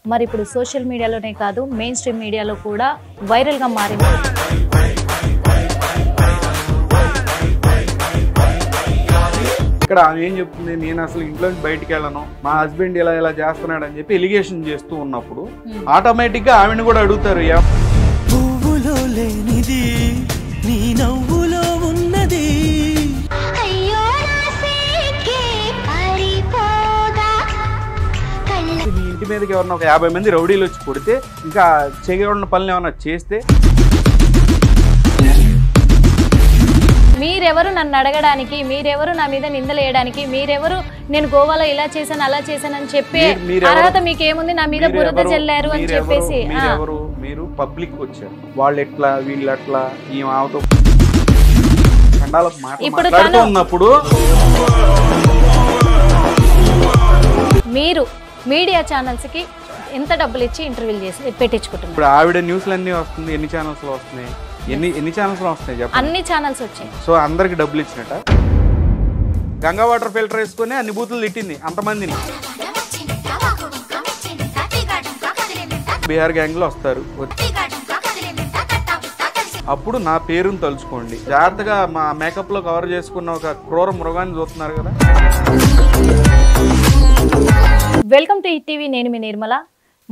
మరి ఇప్పుడు సోషల్ మీడియాలోనే కాదు మెయిన్ స్ట్రీమ్ మీడియాలో కూడా వైరల్ గా మారింది. ఇక్కడ ఆమె ఏం చెప్తుంది, నేను అసలు ఇంట్లో బయటికి వెళ్ళను, మా హస్బెండ్ ఇలా ఇలా చేస్తున్నాడు అని చెప్పి ఎలిగేషన్ చేస్తూ ఉన్నప్పుడు ఆటోమేటిక్ గా ఆమెను కూడా అడుగుతారు, పువ్వులో లేనిది నీ నవ్వులో ఉన్నది, నీ ఇంటి మీదకి ఎవరన్నా ఒక 50 మంది రౌడీలు వచ్చి కొడితే ఇంకా చేయగలిగిన పనులు ఏమన్నా చేస్తే మీరెవరు నన్ను అడగడానికి, మీరెవరు నా మీద నిందలు వేయడానికి, మీరెవరు నేను గోవాలో ఇలా చేశాను అలా చేశానని చెప్పే అర్హత మీకేముంది, నా మీద బురద జల్లారు అని చెప్పేసి. మీరు పబ్లిక్ వచ్చారు, వాళ్ళు ఎట్లా వీళ్ళు ఎట్లా ఈ ఆమెతో మాట్లాడుతూ ఉన్నప్పుడు మీరు మీడియా ఛానల్స్ కి ఎంత డబ్బులు ఇచ్చి ఇంటర్వ్యూలు చేసి పెట్టించుకుంటున్నారు. ఇప్పుడు ఆవిడ న్యూస్లు అన్నీ వస్తుంది, ఎన్ని ఛానల్స్ లో వస్తున్నాయి, ఎన్ని ఛానల్స్ లో వస్తాయి చెప్పండి? అన్ని ఛానల్స్ వచ్చాయి. సో అందరికి డబ్బులు ఇచ్చినట్ట గంగా వాటర్ ఫిల్టర్ వేసుకుని అన్ని బూతులు తిట్టింది అంతమందిని. బీహార్ గ్యాంగ్ లో వస్తారు, అప్పుడు నా పేరుని తలుచుకోండి. జాగ్రత్తగా మా మేకప్ లో కవర్ చేసుకున్న ఒక క్రూర మృగాన్ని చూస్తున్నారు కదా. వెల్కమ్ టు హిట్ టీవీ, నేను మీ నిర్మల.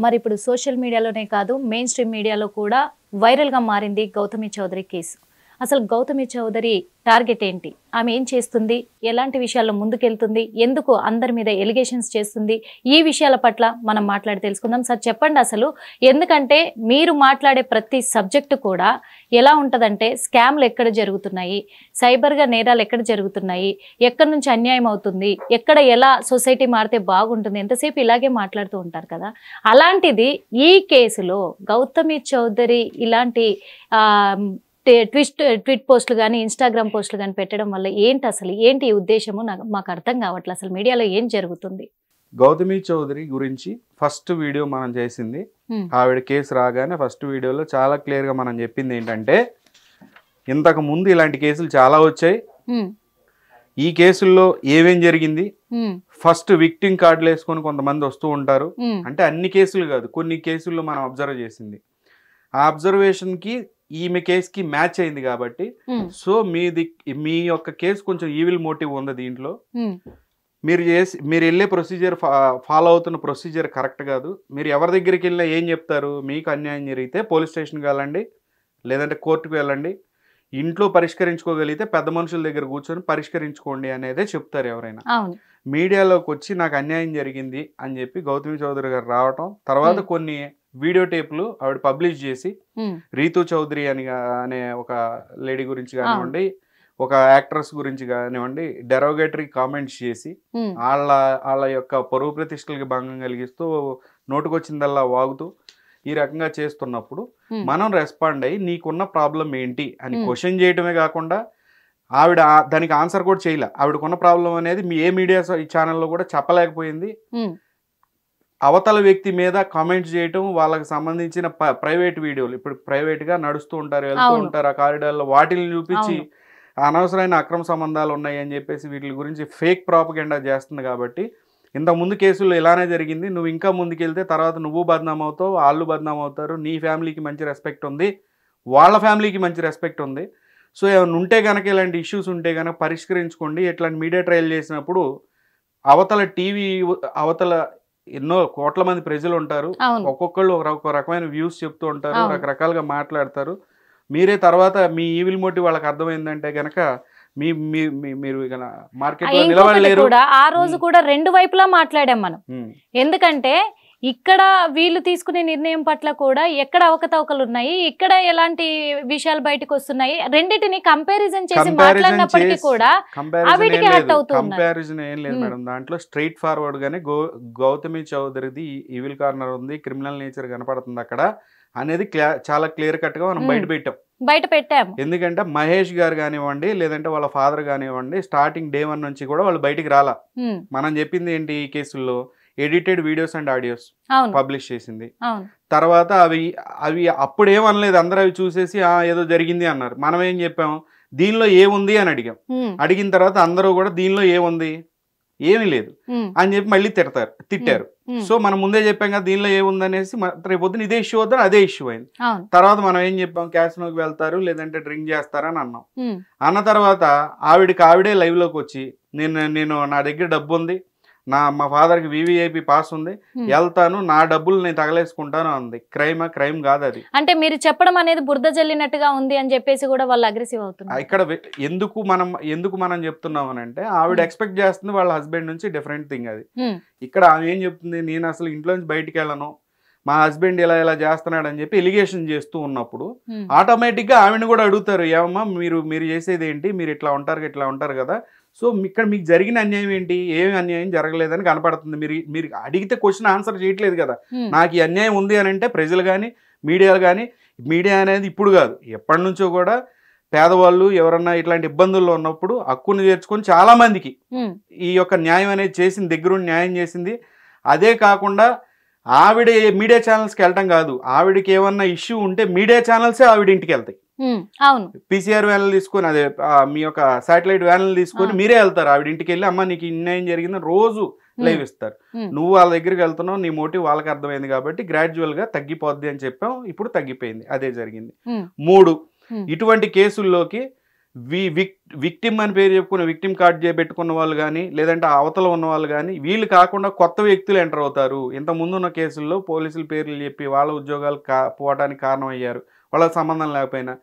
మరి ఇప్పుడు సోషల్ మీడియాలోనే కాదు మెయిన్ స్ట్రీమ్ మీడియాలో కూడా వైరల్గా మారింది గౌతమి చౌదరి కేసు. అసలు గౌతమి చౌదరి టార్గెట్ ఏంటి, ఆమె ఏం చేస్తుంది, ఎలాంటి విషయాల్లో ముందుకెళ్తుంది, ఎందుకు అందరి మీద ఎలిగేషన్స్ చేస్తుంది, ఈ విషయాల పట్ల మనం మాట్లాడి తెలుసుకుందాం. సార్ చెప్పండి అసలు, ఎందుకంటే మీరు మాట్లాడే ప్రతి సబ్జెక్టు కూడా ఎలా ఉంటుందంటే స్కామ్లు ఎక్కడ జరుగుతున్నాయి, సైబర్గా నేరాలు ఎక్కడ జరుగుతున్నాయి, ఎక్కడి నుంచి అన్యాయం అవుతుంది, ఎక్కడ ఎలా సొసైటీ మారితే బాగుంటుంది, ఎంతసేపు ఇలాగే మాట్లాడుతూ ఉంటారు కదా. అలాంటిది ఈ కేసులో గౌతమి చౌదరి ఇలాంటి ట్వీట్ పోస్టులు కానీ ఇన్స్టాగ్రామ్ పోస్టులు కానీ పెట్టడం వల్ల ఏంటి అసలు ఏంటి ఉద్దేశము మాకు అర్థం కావట్లేదు. అసలు మీడియాలో ఏం జరుగుతుంది? గౌతమి చౌదరి గురించి ఫస్ట్ వీడియో మనం చేసింది, ఆవిడ కేసు రాగానే ఫస్ట్ వీడియోలో చాలా క్లియర్ గా మనం చెప్పింది ఏంటంటే, ఇంతకు ముందు ఇలాంటి కేసులు చాలా వచ్చాయి, ఈ కేసుల్లో ఏమేం జరిగింది, ఫస్ట్ విక్టిమ్ కార్డులు వేసుకొని కొంతమంది వస్తూ ఉంటారు, అంటే అన్ని కేసులు కాదు కొన్ని కేసుల్లో మనం అబ్జర్వ్ చేసింది, ఆ అబ్జర్వేషన్ కి ఈమె కేసుకి మ్యాచ్ అయింది కాబట్టి, సో మీ యొక్క కేసు కొంచెం ఈవిల్ మోటివ్ ఉంది దీంట్లో, మీరు వెళ్ళే ప్రొసీజర్ ఫాలో అవుతున్న ప్రొసీజర్ కరెక్ట్ కాదు, మీరు ఎవరి దగ్గరికి వెళ్ళినా ఏం చెప్తారు, మీకు అన్యాయం జరిగితే పోలీస్ స్టేషన్కి వెళ్ళండి, లేదంటే కోర్టుకు వెళ్ళండి, ఇంట్లో పరిష్కరించుకోగలిగితే పెద్ద మనుషుల దగ్గర కూర్చొని పరిష్కరించుకోండి అనేదే చెప్తారు ఎవరైనా. మీడియాలోకి వచ్చి నాకు అన్యాయం జరిగింది అని చెప్పి గౌతమి చౌదరి గారు రావటం, తర్వాత కొన్ని వీడియో టేపులు ఆవిడ పబ్లిష్ చేసి రీతు చౌదరి అనే ఒక లేడీ గురించి కానివ్వండి, ఒక యాక్ట్రెస్ గురించి కానివ్వండి, డెరోగేటరీ కామెంట్స్ చేసి వాళ్ళ యొక్క పరువు ప్రతిష్టలకి భంగం కలిగిస్తూ నోటుకొచ్చిందల్లా వాగుతూ ఈ రకంగా చేస్తున్నప్పుడు మనం రెస్పాండ్ అయ్యి నీకున్న ప్రాబ్లం ఏంటి అని క్వశ్చన్ చేయటమే కాకుండా ఆవిడ దానికి ఆన్సర్ కూడా చేయలే. ఆవిడకున్న ప్రాబ్లం అనేది ఏ మీడియా ఛానల్లో కూడా చెప్పలేకపోయింది. అవతల వ్యక్తి మీద కామెంట్స్ చేయటం, వాళ్ళకి సంబంధించిన ప్రైవేట్ వీడియోలు ఇప్పుడు ప్రైవేట్ గా నడుస్తూ ఉంటారు, వెళ్తూ ఉంటారు ఆ కారిడార్లో, వాటిని చూపించి అనవసరమైన అక్రమ సంబంధాలు ఉన్నాయి అని చెప్పేసి వీటి గురించి ఫేక్ ప్రాపగెండా చేస్తుంది. కాబట్టి ఇంతకుముందు కేసుల్లో ఇలానే జరిగింది, నువ్వు ఇంకా ముందుకెళ్తే తర్వాత నువ్వు బద్నాం అవుతావు, వాళ్ళు బద్నాం అవుతారు, నీ ఫ్యామిలీకి మంచి రెస్పెక్ట్ ఉంది, వాళ్ళ ఫ్యామిలీకి మంచి రెస్పెక్ట్ ఉంది, సో ఏమైనా ఉంటే కనుక ఇలాంటి ఇష్యూస్ ఉంటే కనుక పరిష్కరించుకోండి. ఇట్లాంటి మీడియా ట్రయల్ చేసినప్పుడు అవతల టీవీ అవతల ఎన్నో కోట్ల మంది ప్రజలు ఉంటారు, ఒక్కొక్కళ్ళు ఒక రకమైన వ్యూస్ చెప్తూ ఉంటారు, రకరకాలుగా మాట్లాడతారు. మీరే తర్వాత మీ ఈవిల్ మోటివ్ వాళ్ళకి అర్థమైందంటే గనక మీరు మార్కెట్ లో నిలబడలేరు. ఆ రోజు కూడా రెండు వైపులా మాట్లాడాం మనం, ఎందుకంటే ఇక్కడ వీళ్ళు తీసుకునే నిర్ణయం పట్ల కూడా ఎక్కడ అవకతవకలు ఉన్నాయి, ఇక్కడ ఎలాంటి విషయాలు బయటకు వస్తున్నాయి, రెండింటిని కంపారిజన్ చేసి మాట్లాడినప్పటికీ కూడా వీటికి హర్ట్ అవుతుంది. కంపారిజన్ ఏం లేదు మేడం, దాంట్లో స్ట్రైట్ ఫార్వర్డ్ గానే గౌతమి చౌదరిది ఈవిల్ కార్నర్ ఉంది, క్రిమినల్ నేచర్ కనపడుతుంది అక్కడ అనేది చాలా క్లియర్ కట్ గా మనం బయట పెట్టాము. ఎందుకంటే మహేష్ గారు కానివ్వండి, లేదంటే వాళ్ళ ఫాదర్ కానివ్వండి, స్టార్టింగ్ డే 1 నుంచి కూడా వాళ్ళు బయటికి రాలా. మనం చెప్పింది ఏంటి, ఈ కేసుల్లో edited videos and audios publish చేసింది. తర్వాత అవి అప్పుడేమనలేదు, అందరూ అవి చూసేసి ఏదో జరిగింది అన్నారు. మనం ఏం చెప్పాము, దీనిలో ఏముంది అని అడిగిన తర్వాత అందరూ కూడా దీనిలో ఏముంది, ఏమీ లేదు అని చెప్పి మళ్ళీ తిట్టారు. సో మనం ముందే చెప్పాం కదా దీనిలో ఏముందనేసి రేపు పొద్దున ఇదే ఇష్యూ వద్దని అదే ఇష్యూ అయింది. తర్వాత మనం ఏం చెప్పాం, క్యాసినోకి వెళ్తారు లేదంటే డ్రింక్ చేస్తారని అన్నాం. అన్న తర్వాత ఆవిడే లైవ్ లోకి వచ్చి నేను నా దగ్గర డబ్బు ఉంది, మా ఫాదర్కి VVIP పాస్ ఉంది, వెళ్తాను, నా డబ్బులు నేను తగలేసుకుంటాను అంది. క్రైమ్ కాదు అది. అంటే మీరు చెప్పడం అనేది బురద జల్లినట్టుగా ఉంది అని చెప్పేసి కూడా వాళ్ళు అగ్రెసివ్ అవుతున్నారు. ఇక్కడ ఎందుకు మనం చెప్తున్నాం అని అంటే ఆవిడ ఎక్స్పెక్ట్ చేస్తుంది వాళ్ళ హస్బెండ్ నుంచి డిఫరెంట్ థింగ్ అది. ఇక్కడ ఆమె ఏం చెప్తుంది, నేను అసలు ఇంట్లోంచి బయటికి వెళ్ళను, మా హస్బెండ్ ఇలా చేస్తున్నాడు అని చెప్పి ఎలిగేషన్ చేస్తూ ఉన్నప్పుడు ఆటోమేటిక్ గా ఆవిడని కూడా అడుగుతారు, ఏమమ్మా మీరు చేసేది ఏంటి, మీరు ఇట్లా ఉంటారు కదా, సో ఇక్కడ మీకు జరిగిన అన్యాయం ఏంటి, ఏమి అన్యాయం జరగలేదని కనపడుతుంది. మీరు అడిగితే క్వశ్చన్ ఆన్సర్ చేయట్లేదు కదా. నాకు ఈ అన్యాయం ఉంది అని అంటే ప్రజలు కానీ మీడియాలు కానీ, మీడియా అనేది ఇప్పుడు కాదు ఎప్పటి నుంచో కూడా పేదవాళ్ళు ఎవరన్నా ఇట్లాంటి ఇబ్బందుల్లో ఉన్నప్పుడు హక్కును చేర్చుకొని చాలా మందికి ఈ యొక్క న్యాయం అనేది చేసింది, దగ్గరుండి న్యాయం చేసింది. అదే కాకుండా ఆవిడ మీడియా ఛానల్స్కి వెళ్ళటం కాదు, ఆవిడకి ఏమన్నా ఇష్యూ ఉంటే మీడియా ఛానల్సే ఆవిడ ఇంటికి వెళ్తాయి. PCR వ్యాన్లు తీసుకొని, అదే మీ యొక్క శాటిలైట్ వ్యాన్లు తీసుకొని మీరే వెళ్తారు ఆవిడ ఇంటికి వెళ్ళి, అమ్మ నీకు అన్యాయం జరిగిందని రోజు లైవ్ ఇస్తారు. నువ్వు వాళ్ళ దగ్గరికి వెళ్తున్నావు, నీ మోటివ్ వాళ్ళకి అర్థమైంది కాబట్టి గ్రాడ్యువల్ గా తగ్గిపోద్ది అని చెప్పాం. ఇప్పుడు తగ్గిపోయింది, అదే జరిగింది. 3 ఇటువంటి కేసుల్లోకి విక్టిమ్ అని పేరు చెప్పుకున్న విక్టిమ్ కార్డ్ చేపెట్టుకున్న వాళ్ళు కానీ లేదంటే అవతల ఉన్న వాళ్ళు కానీ వీళ్ళు కాకుండా కొత్త వ్యక్తులు ఎంటర్ అవుతారు. ఇంత ముందున్న కేసుల్లో పోలీసుల పేర్లు చెప్పి వాళ్ళ ఉద్యోగాలు పోవడానికి కారణం అయ్యారు, వాళ్ళకి సంబంధం లేకపోయినా.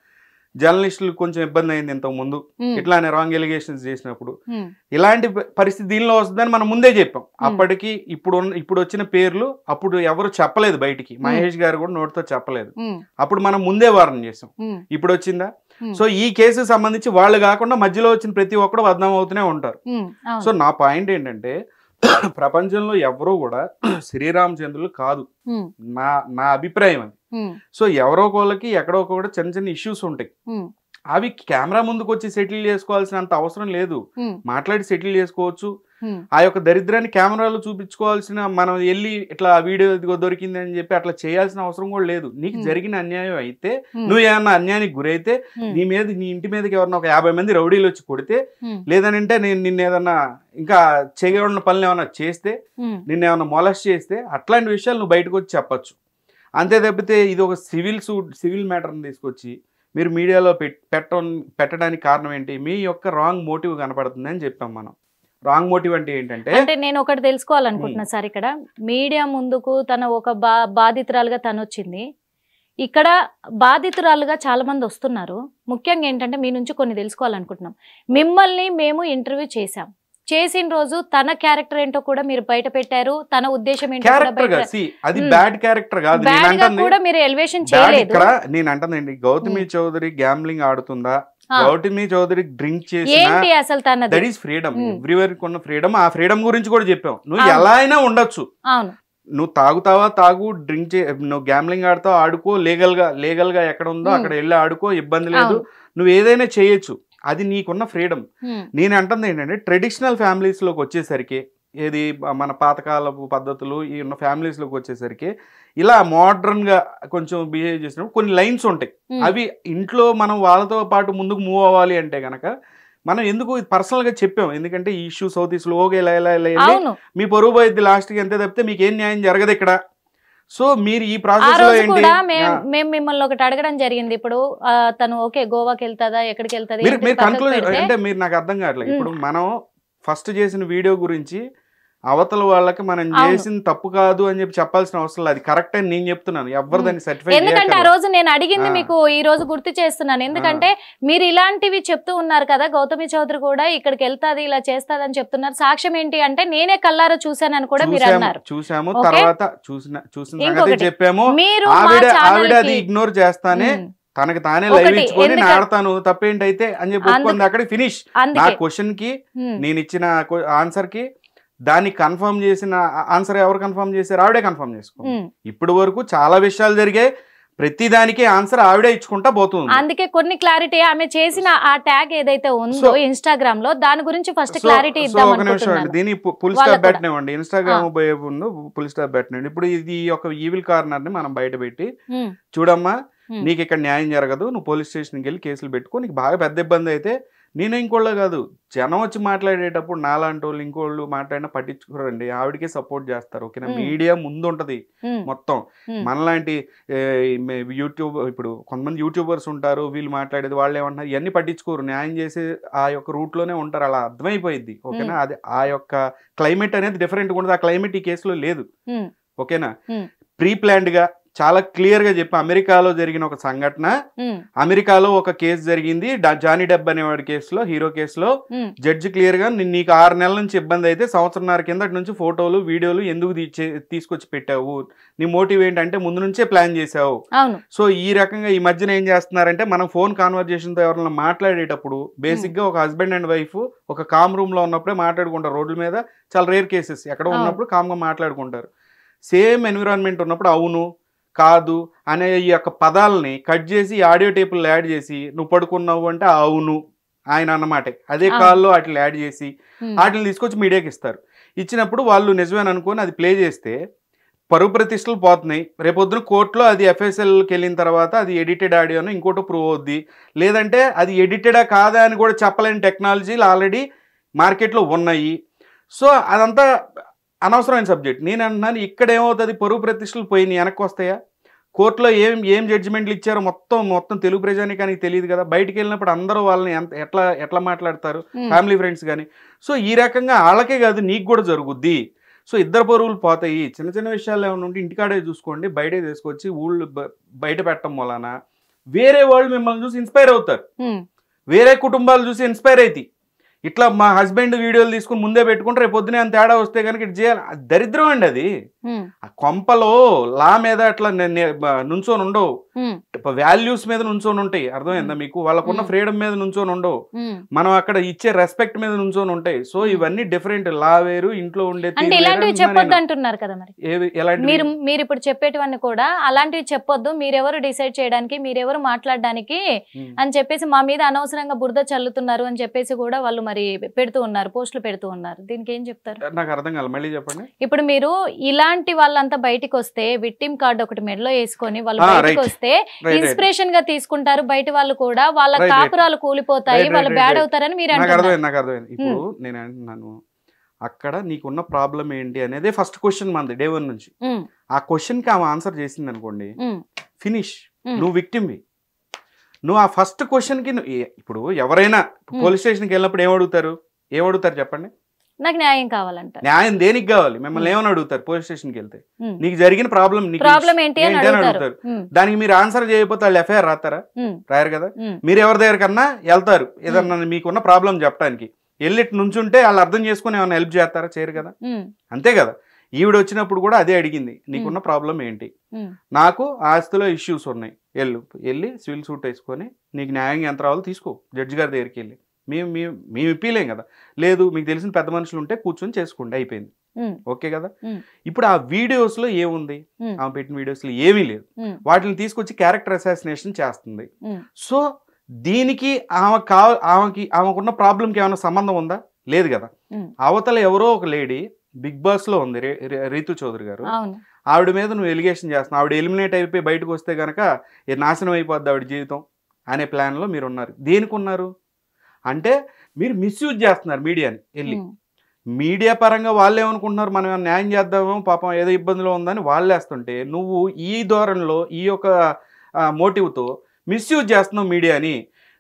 జర్నలిస్టులు కొంచెం ఇబ్బంది అయింది ఇంతకు ముందు ఇట్లానే రాంగ్ ఎలిగేషన్స్ చేసినప్పుడు. ఇలాంటి పరిస్థితి దీనిలో వస్తుందని మనం ముందే చెప్పాం. అప్పటికి ఇప్పుడు వచ్చిన పేర్లు అప్పుడు ఎవరు చెప్పలేదు బయటికి, మహేష్ గారు కూడా నోటితో చెప్పలేదు. అప్పుడు మనం ముందే వార్న్ చేసాం. ఇప్పుడు వచ్చిందా? సో ఈ కేసు సంబంధించి వాళ్ళు కాకుండా మధ్యలో వచ్చిన ప్రతి ఒక్కడు బద్నాం అవుతూనే ఉంటారు. సో నా పాయింట్ ఏంటంటే ప్రపంచంలో ఎవరో కూడా శ్రీరామచంద్రులు కాదు, నా అభిప్రాయం అది. సో ఎవరో ఒకళ్ళకి ఎక్కడో కూడా చిన్న ఇష్యూస్ ఉంటాయి, అవి కెమెరా ముందుకు వచ్చి సెటిల్ చేసుకోవాల్సినంత అవసరం లేదు, మాట్లాడి సెటిల్ చేసుకోవచ్చు. ఆ యొక్క దరిద్రాన్ని కెమెరాలో చూపించుకోవాల్సిన, మనం వెళ్ళి ఇట్లా వీడియో దొరికింది అని చెప్పి అట్లా చేయాల్సిన అవసరం కూడా లేదు. నీకు జరిగిన అన్యాయం అయితే, నువ్వు ఏమన్నా అన్యాయానికి గురైతే, నీ ఇంటి మీదకి ఎవరన్నా ఒక 50 మంది రౌడీలు వచ్చి కొడితే, లేదనంటే నిన్ను ఏదన్నా ఇంకా చేయగలిగిన పనులు ఏమన్నా చేస్తే, నిన్నేమన్నా మొలస్ట్ చేస్తే, అట్లాంటి విషయాలు నువ్వు బయటకు వచ్చి చెప్పచ్చు. అంతే తప్పితే ఇది ఒక సివిల్ మ్యాటర్ని తీసుకొచ్చి మీరు మీడియాలో పెట్టడానికి కారణం ఏంటి? మీ యొక్క రాంగ్ మోటివ్ కనపడుతుంది అని చెప్పాం మనం. రాంగ్ మోటివ్ అంటే ఏంటంటే, నేను ఒకటి తెలుసుకోవాలనుకుంటున్నా సార్, ఇక్కడ మీడియా ముందుకు తన ఒక బాధితురాలుగా తను వచ్చింది, ఇక్కడ బాధితురాలుగా చాలా మంది వస్తున్నారు. ముఖ్యంగా ఏంటంటే మీ నుంచి కొన్ని తెలుసుకోవాలనుకుంటున్నాం. మిమ్మల్ని మేము ఇంటర్వ్యూ చేసిన రోజు తన క్యారెక్టర్ ఏంటో కూడా మీరు బయట పెట్టారు, తన ఉద్దేశం ఏంటో కూడా మీరు ఎలివేషన్ చేయలేదు. నేను అంటానండి, గౌతమి చౌదరి గ్యాంబ్లింగ్ ఆడుతుందా, గౌతమి చౌదరి డ్రింక్ చేసినా, అసలు తన దట్ ఈస్ ఫ్రీడమ్, ఎవ్రీవరికి ఉన్న ఫ్రీడమ్. ఆ ఫ్రీడమ్ గురించి కూడా చెప్పాం. నువ్వు ఎలా అయినా ఉండొచ్చు, నువ్వు తాగుతావా తాగు, డ్రింక్ నువ్వు గ్యాంబ్లింగ్ ఆడుతావు ఆడుకో, లీగల్ గా ఎక్కడ ఉందో అక్కడ వెళ్ళి ఆడుకో, ఇబ్బంది లేదు, నువ్వు ఏదైనా చేయొచ్చు, అది నీకున్న ఫ్రీడమ్. నేను అంటుంది ఏంటంటే ట్రెడిషనల్ ఫ్యామిలీస్ లోకి వచ్చేసరికి, ఏది మన పాతకాలపు పద్ధతులు ఈ ఉన్న ఫ్యామిలీస్ లోకి వచ్చేసరికి ఇలా మోడర్న్ గా కొంచెం బిహేవ్ చేసినప్పుడు కొన్ని లైన్స్ ఉంటాయి. అవి ఇంట్లో మనం వాళ్ళతో పాటు ముందుకు మూవ్ అవ్వాలి అంటే గనక మనం ఎందుకు పర్సనల్ గా చెప్పాం, ఎందుకంటే ఈ ఇష్యూ సౌత్ ఈస్ట్ లోగా ఇలా మీ పొరుగు పోయిద్ది లాస్ట్ కి, అంతే తప్పితే మీకు ఏం న్యాయం జరగదు ఇక్కడ. సో మీరు ఈ ప్రాసెస్ లో ఏంటి, మేము మిమ్మల్ని ఒకటి అడగడం జరిగింది. ఇప్పుడు తను ఓకే గోవాకి వెళ్తాదా, ఎక్కడికి వెళ్తాది, మీరు కన్క్లూజన్ అంటే మీరు నాకు అర్థం కావట్లేదు. ఇప్పుడు మనం ఫస్ట్ చేసిన వీడియో గురించి అవతల వాళ్ళకి మనం చేసిన తప్పు కాదు అని చెప్పి చెప్పాల్సిన అవసరం లేదు, అది కరెక్ట్ అని నేను చెప్తున్నాను. ఎవరు దాన్ని సర్టిఫై, ఎందుకంటే ఆ రోజు నేను అడిగింది మీకు ఈ రోజు గుర్తు చేస్తున్నాను. ఎందుకంటే మీరు ఇలాంటివి చెప్తూ ఉన్నారు కదా, గౌతమి చౌదరి కూడా ఇక్కడికి వెళ్తాది ఇలా చేస్తాది అని చెప్తున్నారు. సాక్ష్యం ఏంటి అంటే నేనే కల్లారా చూశానని కూడా మీరు అన్నారు. చూసాము, తర్వాత చూసిన చెప్పాము. ఆవిడ అది ఇగ్నోర్ చేస్తానే తనకి తానే లైవ్ ఇచ్చుకొని నేను ఆడతాను, తప్పేంటైతే అని చెప్పి ఒప్పుకుంది. అక్కడ ఫినిష్. నా క్వశ్చన్ కి నేను ఇచ్చిన ఆన్సర్ కి దాన్ని కన్ఫర్మ్ చేసిన ఆన్సర్ ఎవరు కన్ఫర్మ్ చేశారు? ఆవిడే కన్ఫర్మ్ చేసుకోండి. ఇప్పుడు వరకు చాలా విషయాలు జరిగాయి, ప్రతి దానికి ఆన్సర్ ఆవిడే ఇచ్చుకుంటా పోతుంది. అందుకే కొన్ని క్లారిటీ ఆమె చేసిన ఆ ట్యాగ్ ఏదైతే ఉందో ఇన్స్టాగ్రామ్ లో, దాని గురించి ఫస్ట్ క్లారిటీ ఇద్దాం. ఒక నిమిషం అండి, దీన్ని ఫుల్ స్టాప్ పెట్టినవ్వండి. ఇన్స్టాగ్రామ్ ముందు ఫుల్ స్టాప్ పెట్టినండి. ఇప్పుడు ఇది ఒక ఈవిల్ కార్నర్ ని మనం బయట పెట్టి, చూడమ్మా నీకు ఇక్కడ న్యాయం జరగదు, నువ్వు పోలీస్ స్టేషన్కి వెళ్ళి కేసులు పెట్టుకో, నీకు బాగా పెద్ద ఇబ్బంది అయితే నేను ఇంకోళ్ళ కాదు, జనం వచ్చి మాట్లాడేటప్పుడు నాలాంటి వాళ్ళు ఇంకోళ్ళు మాట్లాడినా పట్టించుకోరండి, ఆవిడకే సపోర్ట్ చేస్తారు. ఓకేనా, మీడియా ముందు ఉంటుంది మొత్తం. మనలాంటి యూట్యూబ్, ఇప్పుడు కొంతమంది యూట్యూబర్స్ ఉంటారు, వీళ్ళు మాట్లాడేది వాళ్ళు ఏమంటారు ఇవన్నీ పట్టించుకోరు, న్యాయం చేసే ఆ యొక్క రూట్లోనే ఉంటారు, అలా అర్థమైపోయింది. ఓకేనా, అది ఆ యొక్క క్లైమేట్ అనేది డిఫరెంట్గా ఉంటుంది, ఆ క్లైమేట్ ఈ కేసులో లేదు. ఓకేనా, ప్రీ ప్లాన్డ్గా చాలా క్లియర్ గా చెప్పి, అమెరికాలో జరిగిన ఒక సంఘటన, అమెరికాలో ఒక కేసు జరిగింది, జానీ డెబ్ అనేవాడి కేసులో, హీరో కేసులో జడ్జి క్లియర్ గా నీకు 6 నెలల నుంచి ఇబ్బంది అయితే 1.5 కిందటి నుంచి ఫోటోలు వీడియోలు ఎందుకు తీసుకొచ్చి పెట్టావు, నీ మోటివ్ ఏంటంటే ముందు నుంచే ప్లాన్ చేసావు. సో ఈ రకంగా ఈ మధ్యన ఏం చేస్తున్నారంటే, మనం ఫోన్ కాన్వర్జేషన్ తో ఎవరైనా మాట్లాడేటప్పుడు బేసిక్ గా ఒక హస్బెండ్ అండ్ వైఫ్ ఒక కామ్ రూమ్ లో ఉన్నప్పుడే మాట్లాడుకుంటారు, రోడ్ల మీద చాలా రేర్ కేసెస్, ఎక్కడ ఉన్నప్పుడు కామ్గా మాట్లాడుకుంటారు. సేమ్ ఎన్విరాన్మెంట్ ఉన్నప్పుడు అవును కాదు అనే ఈ యొక్క పదాలని కట్ చేసి ఆడియో టేపులు యాడ్ చేసి నువ్వు పడుకున్నావు అంటే అవును ఆయన అన్నమాట, అదే కాల్లో వాటిని యాడ్ చేసి వాటిని తీసుకొచ్చి మీడియాకి ఇస్తారు. ఇచ్చినప్పుడు వాళ్ళు నిజమేని అనుకొని అది ప్లే చేస్తే పరువు ప్రతిష్టలు పోతున్నాయి. రేపొద్దున కోర్టులో అది ఎఫ్ఎస్ఎల్కి వెళ్ళిన తర్వాత అది ఎడిటెడ్ ఆడియోను ఇంకోటి ప్రూవ్ అవుద్ది, లేదంటే అది ఎడిటెడా కాదా అని కూడా చెప్పలేని టెక్నాలజీలు ఆల్రెడీ మార్కెట్లో ఉన్నాయి. సో అదంతా అనవసరమైన సబ్జెక్ట్. నేను అంటున్నాను, ఇక్కడ ఏమవుతుంది, పరువు ప్రతిష్టలు పోయినాయి, వెనక్కి వస్తాయా? కోర్టులో ఏం జడ్జిమెంట్లు ఇచ్చారో మొత్తం తెలుగు ప్రజానికానికి తెలియదు కదా. బయటికి వెళ్ళినప్పుడు అందరూ వాళ్ళని ఎట్లా మాట్లాడతారు, ఫ్యామిలీ ఫ్రెండ్స్ కానీ. సో ఈ రకంగా వాళ్ళకే కాదు నీకు కూడా జరుగుద్ది. సో ఇద్దరు పరువులు పోతాయి. చిన్న చిన్న విషయాలు ఏమైనా ఉంటే ఇంటికాడే చూసుకోండి, బయటే తీసుకొచ్చి ఊళ్ళు బయట పెట్టడం వలన వేరే వాళ్ళు మిమ్మల్ని చూసి ఇన్స్పైర్ అవుతారు, వేరే కుటుంబాలు చూసి ఇన్స్పైర్ అవుతాయి. ఇట్లా మా హస్బెండ్ వీడియోలు తీసుకుని ముందే పెట్టుకుంటే రేపు పొద్దునే అంత తేడా వస్తే కనుక ఇటు చేయాలి, దరిద్రం అండి అది. ఆ కొంపలో లా మీద అట్లా నుంచొని ఉండవు, వాల్యూస్ మీద నుంచొని ఉంటాయి, అర్థమైందా మీకు? వాళ్ళకున్న ఫ్రీడమ్ మీద నుంచొని ఉండవు, మనం అక్కడ ఇచ్చే రెస్పెక్ట్ మీద నుంచొని ఉంటాయి. సో ఇవన్నీ డిఫరెంట్, లా వేరు, ఇంట్లో ఉండే చెప్పొద్దు అంటున్నారు కదా. మరి మీరు ఇప్పుడు చెప్పేటివన్నీ కూడా అలాంటివి చెప్పొద్దు, మీరెవరు డిసైడ్ చేయడానికి, మీరెవరు మాట్లాడడానికి అని చెప్పేసి మా మీద అనవసరంగా బురద చల్లుతున్నారు అని చెప్పేసి కూడా వాళ్ళు మరి పెడుతూ ఉన్నారు, పోస్టులు పెడుతూ ఉన్నారు. దీనికి ఏం చెప్తారు? నాకు అర్థం కాదు, మళ్ళీ చెప్పండి. ఇప్పుడు మీరు ఇలాంటి వాళ్ళంతా బయటికి వస్తే విక్టిమ్ కార్డు ఒకటి మెడలో వేసుకొని వాళ్ళు బయటకు వస్తే ఇన్స్పిరేషన్ గా తీసుకుంటారు, బయట వాళ్ళు కూడా వాళ్ళ కాపురాలు కూలిపోతాయి, వాళ్ళు బ్యాడ్ అవుతారని మీరు అంటున్నారు. నాకు అర్థమైంది. ఇప్పుడు నేను అంటున్నాను, అక్కడ నీకున్న ప్రాబ్లం ఏంటి అనేది ఫస్ట్ క్వశ్చన్ మంది డే 1 నుంచి. ఆ క్వశ్చన్ కి ఆమె ఆన్సర్ చేసింది అనుకోండి, ఫినిష్, నువ్వు విక్టిమ్వి. నువ్వు ఆ ఫస్ట్ క్వశ్చన్కి, ఇప్పుడు ఎవరైనా పోలీస్ స్టేషన్కి వెళ్ళినప్పుడు ఏమడుగుతారు చెప్పండి? నాకు న్యాయం కావాలంట. న్యాయం దేనికి కావాలి? మిమ్మల్ని ఏమని అడుగుతారు? పోలీస్ స్టేషన్కి వెళ్తే నీకు జరిగిన ప్రాబ్లం ఏంటి అని అడుగుతారు. దానికి మీరు ఆన్సర్ చేయకపోతే వాళ్ళు ఎఫ్ఐఆర్ రాయరు కదా. మీరు ఎవరి దగ్గర కన్నా వెళ్తారు ఏదన్నా మీకున్న ప్రాబ్లం చెప్పడానికి, వెళ్ళి నుంచుంటే వాళ్ళు అర్థం చేసుకుని ఏమన్నా హెల్ప్ చేస్తారా? చేయరు కదా. అంతే కదా. ఈవిడ వచ్చినప్పుడు కూడా అదే అడిగింది, నీకున్న ప్రాబ్లం ఏంటి? నాకు ఆస్తిలో ఇష్యూస్ ఉన్నాయి, వెళ్ళి సివిల్ సూట్ వేసుకొని నీకు న్యాయం ఎంత రావాలో తీసుకో, జడ్జి గారి దగ్గరికి వెళ్ళి. మేము ఇప్పలేం కదా. లేదు మీకు తెలిసిన పెద్ద మనుషులు ఉంటే కూర్చొని చేసుకోండి, అయిపోయింది. ఓకే కదా. ఇప్పుడు ఆ వీడియోస్ లో ఏముంది? ఆమె పెట్టిన వీడియోస్ లో ఏమీ లేదు. వాటిని తీసుకొచ్చి క్యారెక్టర్ అసాసినేషన్ చేస్తుంది. సో దీనికి ఆమెకున్న ప్రాబ్లంకి ఏమైనా సంబంధం ఉందా? లేదు కదా. అవతల ఎవరో ఒక లేడీ బిగ్ బాస్ లో ఉంది, రీతు చౌదరి గారు, ఆవిడ మీద నువ్వు ఎలిగేషన్ చేస్తున్నావు, ఆవిడ ఎలిమినేట్ అయిపోయి బయటకు వస్తే కనుక నాశనం అయిపోద్ది ఆవిడ జీవితం అనే ప్లాన్లో మీరు ఉన్నారు. దేనికి ఉన్నారు అంటే మీరు మిస్యూజ్ చేస్తున్నారు మీడియాని. వెళ్ళి మీడియా పరంగా వాళ్ళు ఏమనుకుంటున్నారు, మనం ఏమైనా న్యాయం చేద్దామో, పాపం ఏదో ఇబ్బందిలో ఉందని వాళ్ళు వేస్తుంటే నువ్వు ఈ ధోరణిలో ఈ యొక్క మోటివ్తో మిస్యూజ్ చేస్తున్నావు మీడియాని.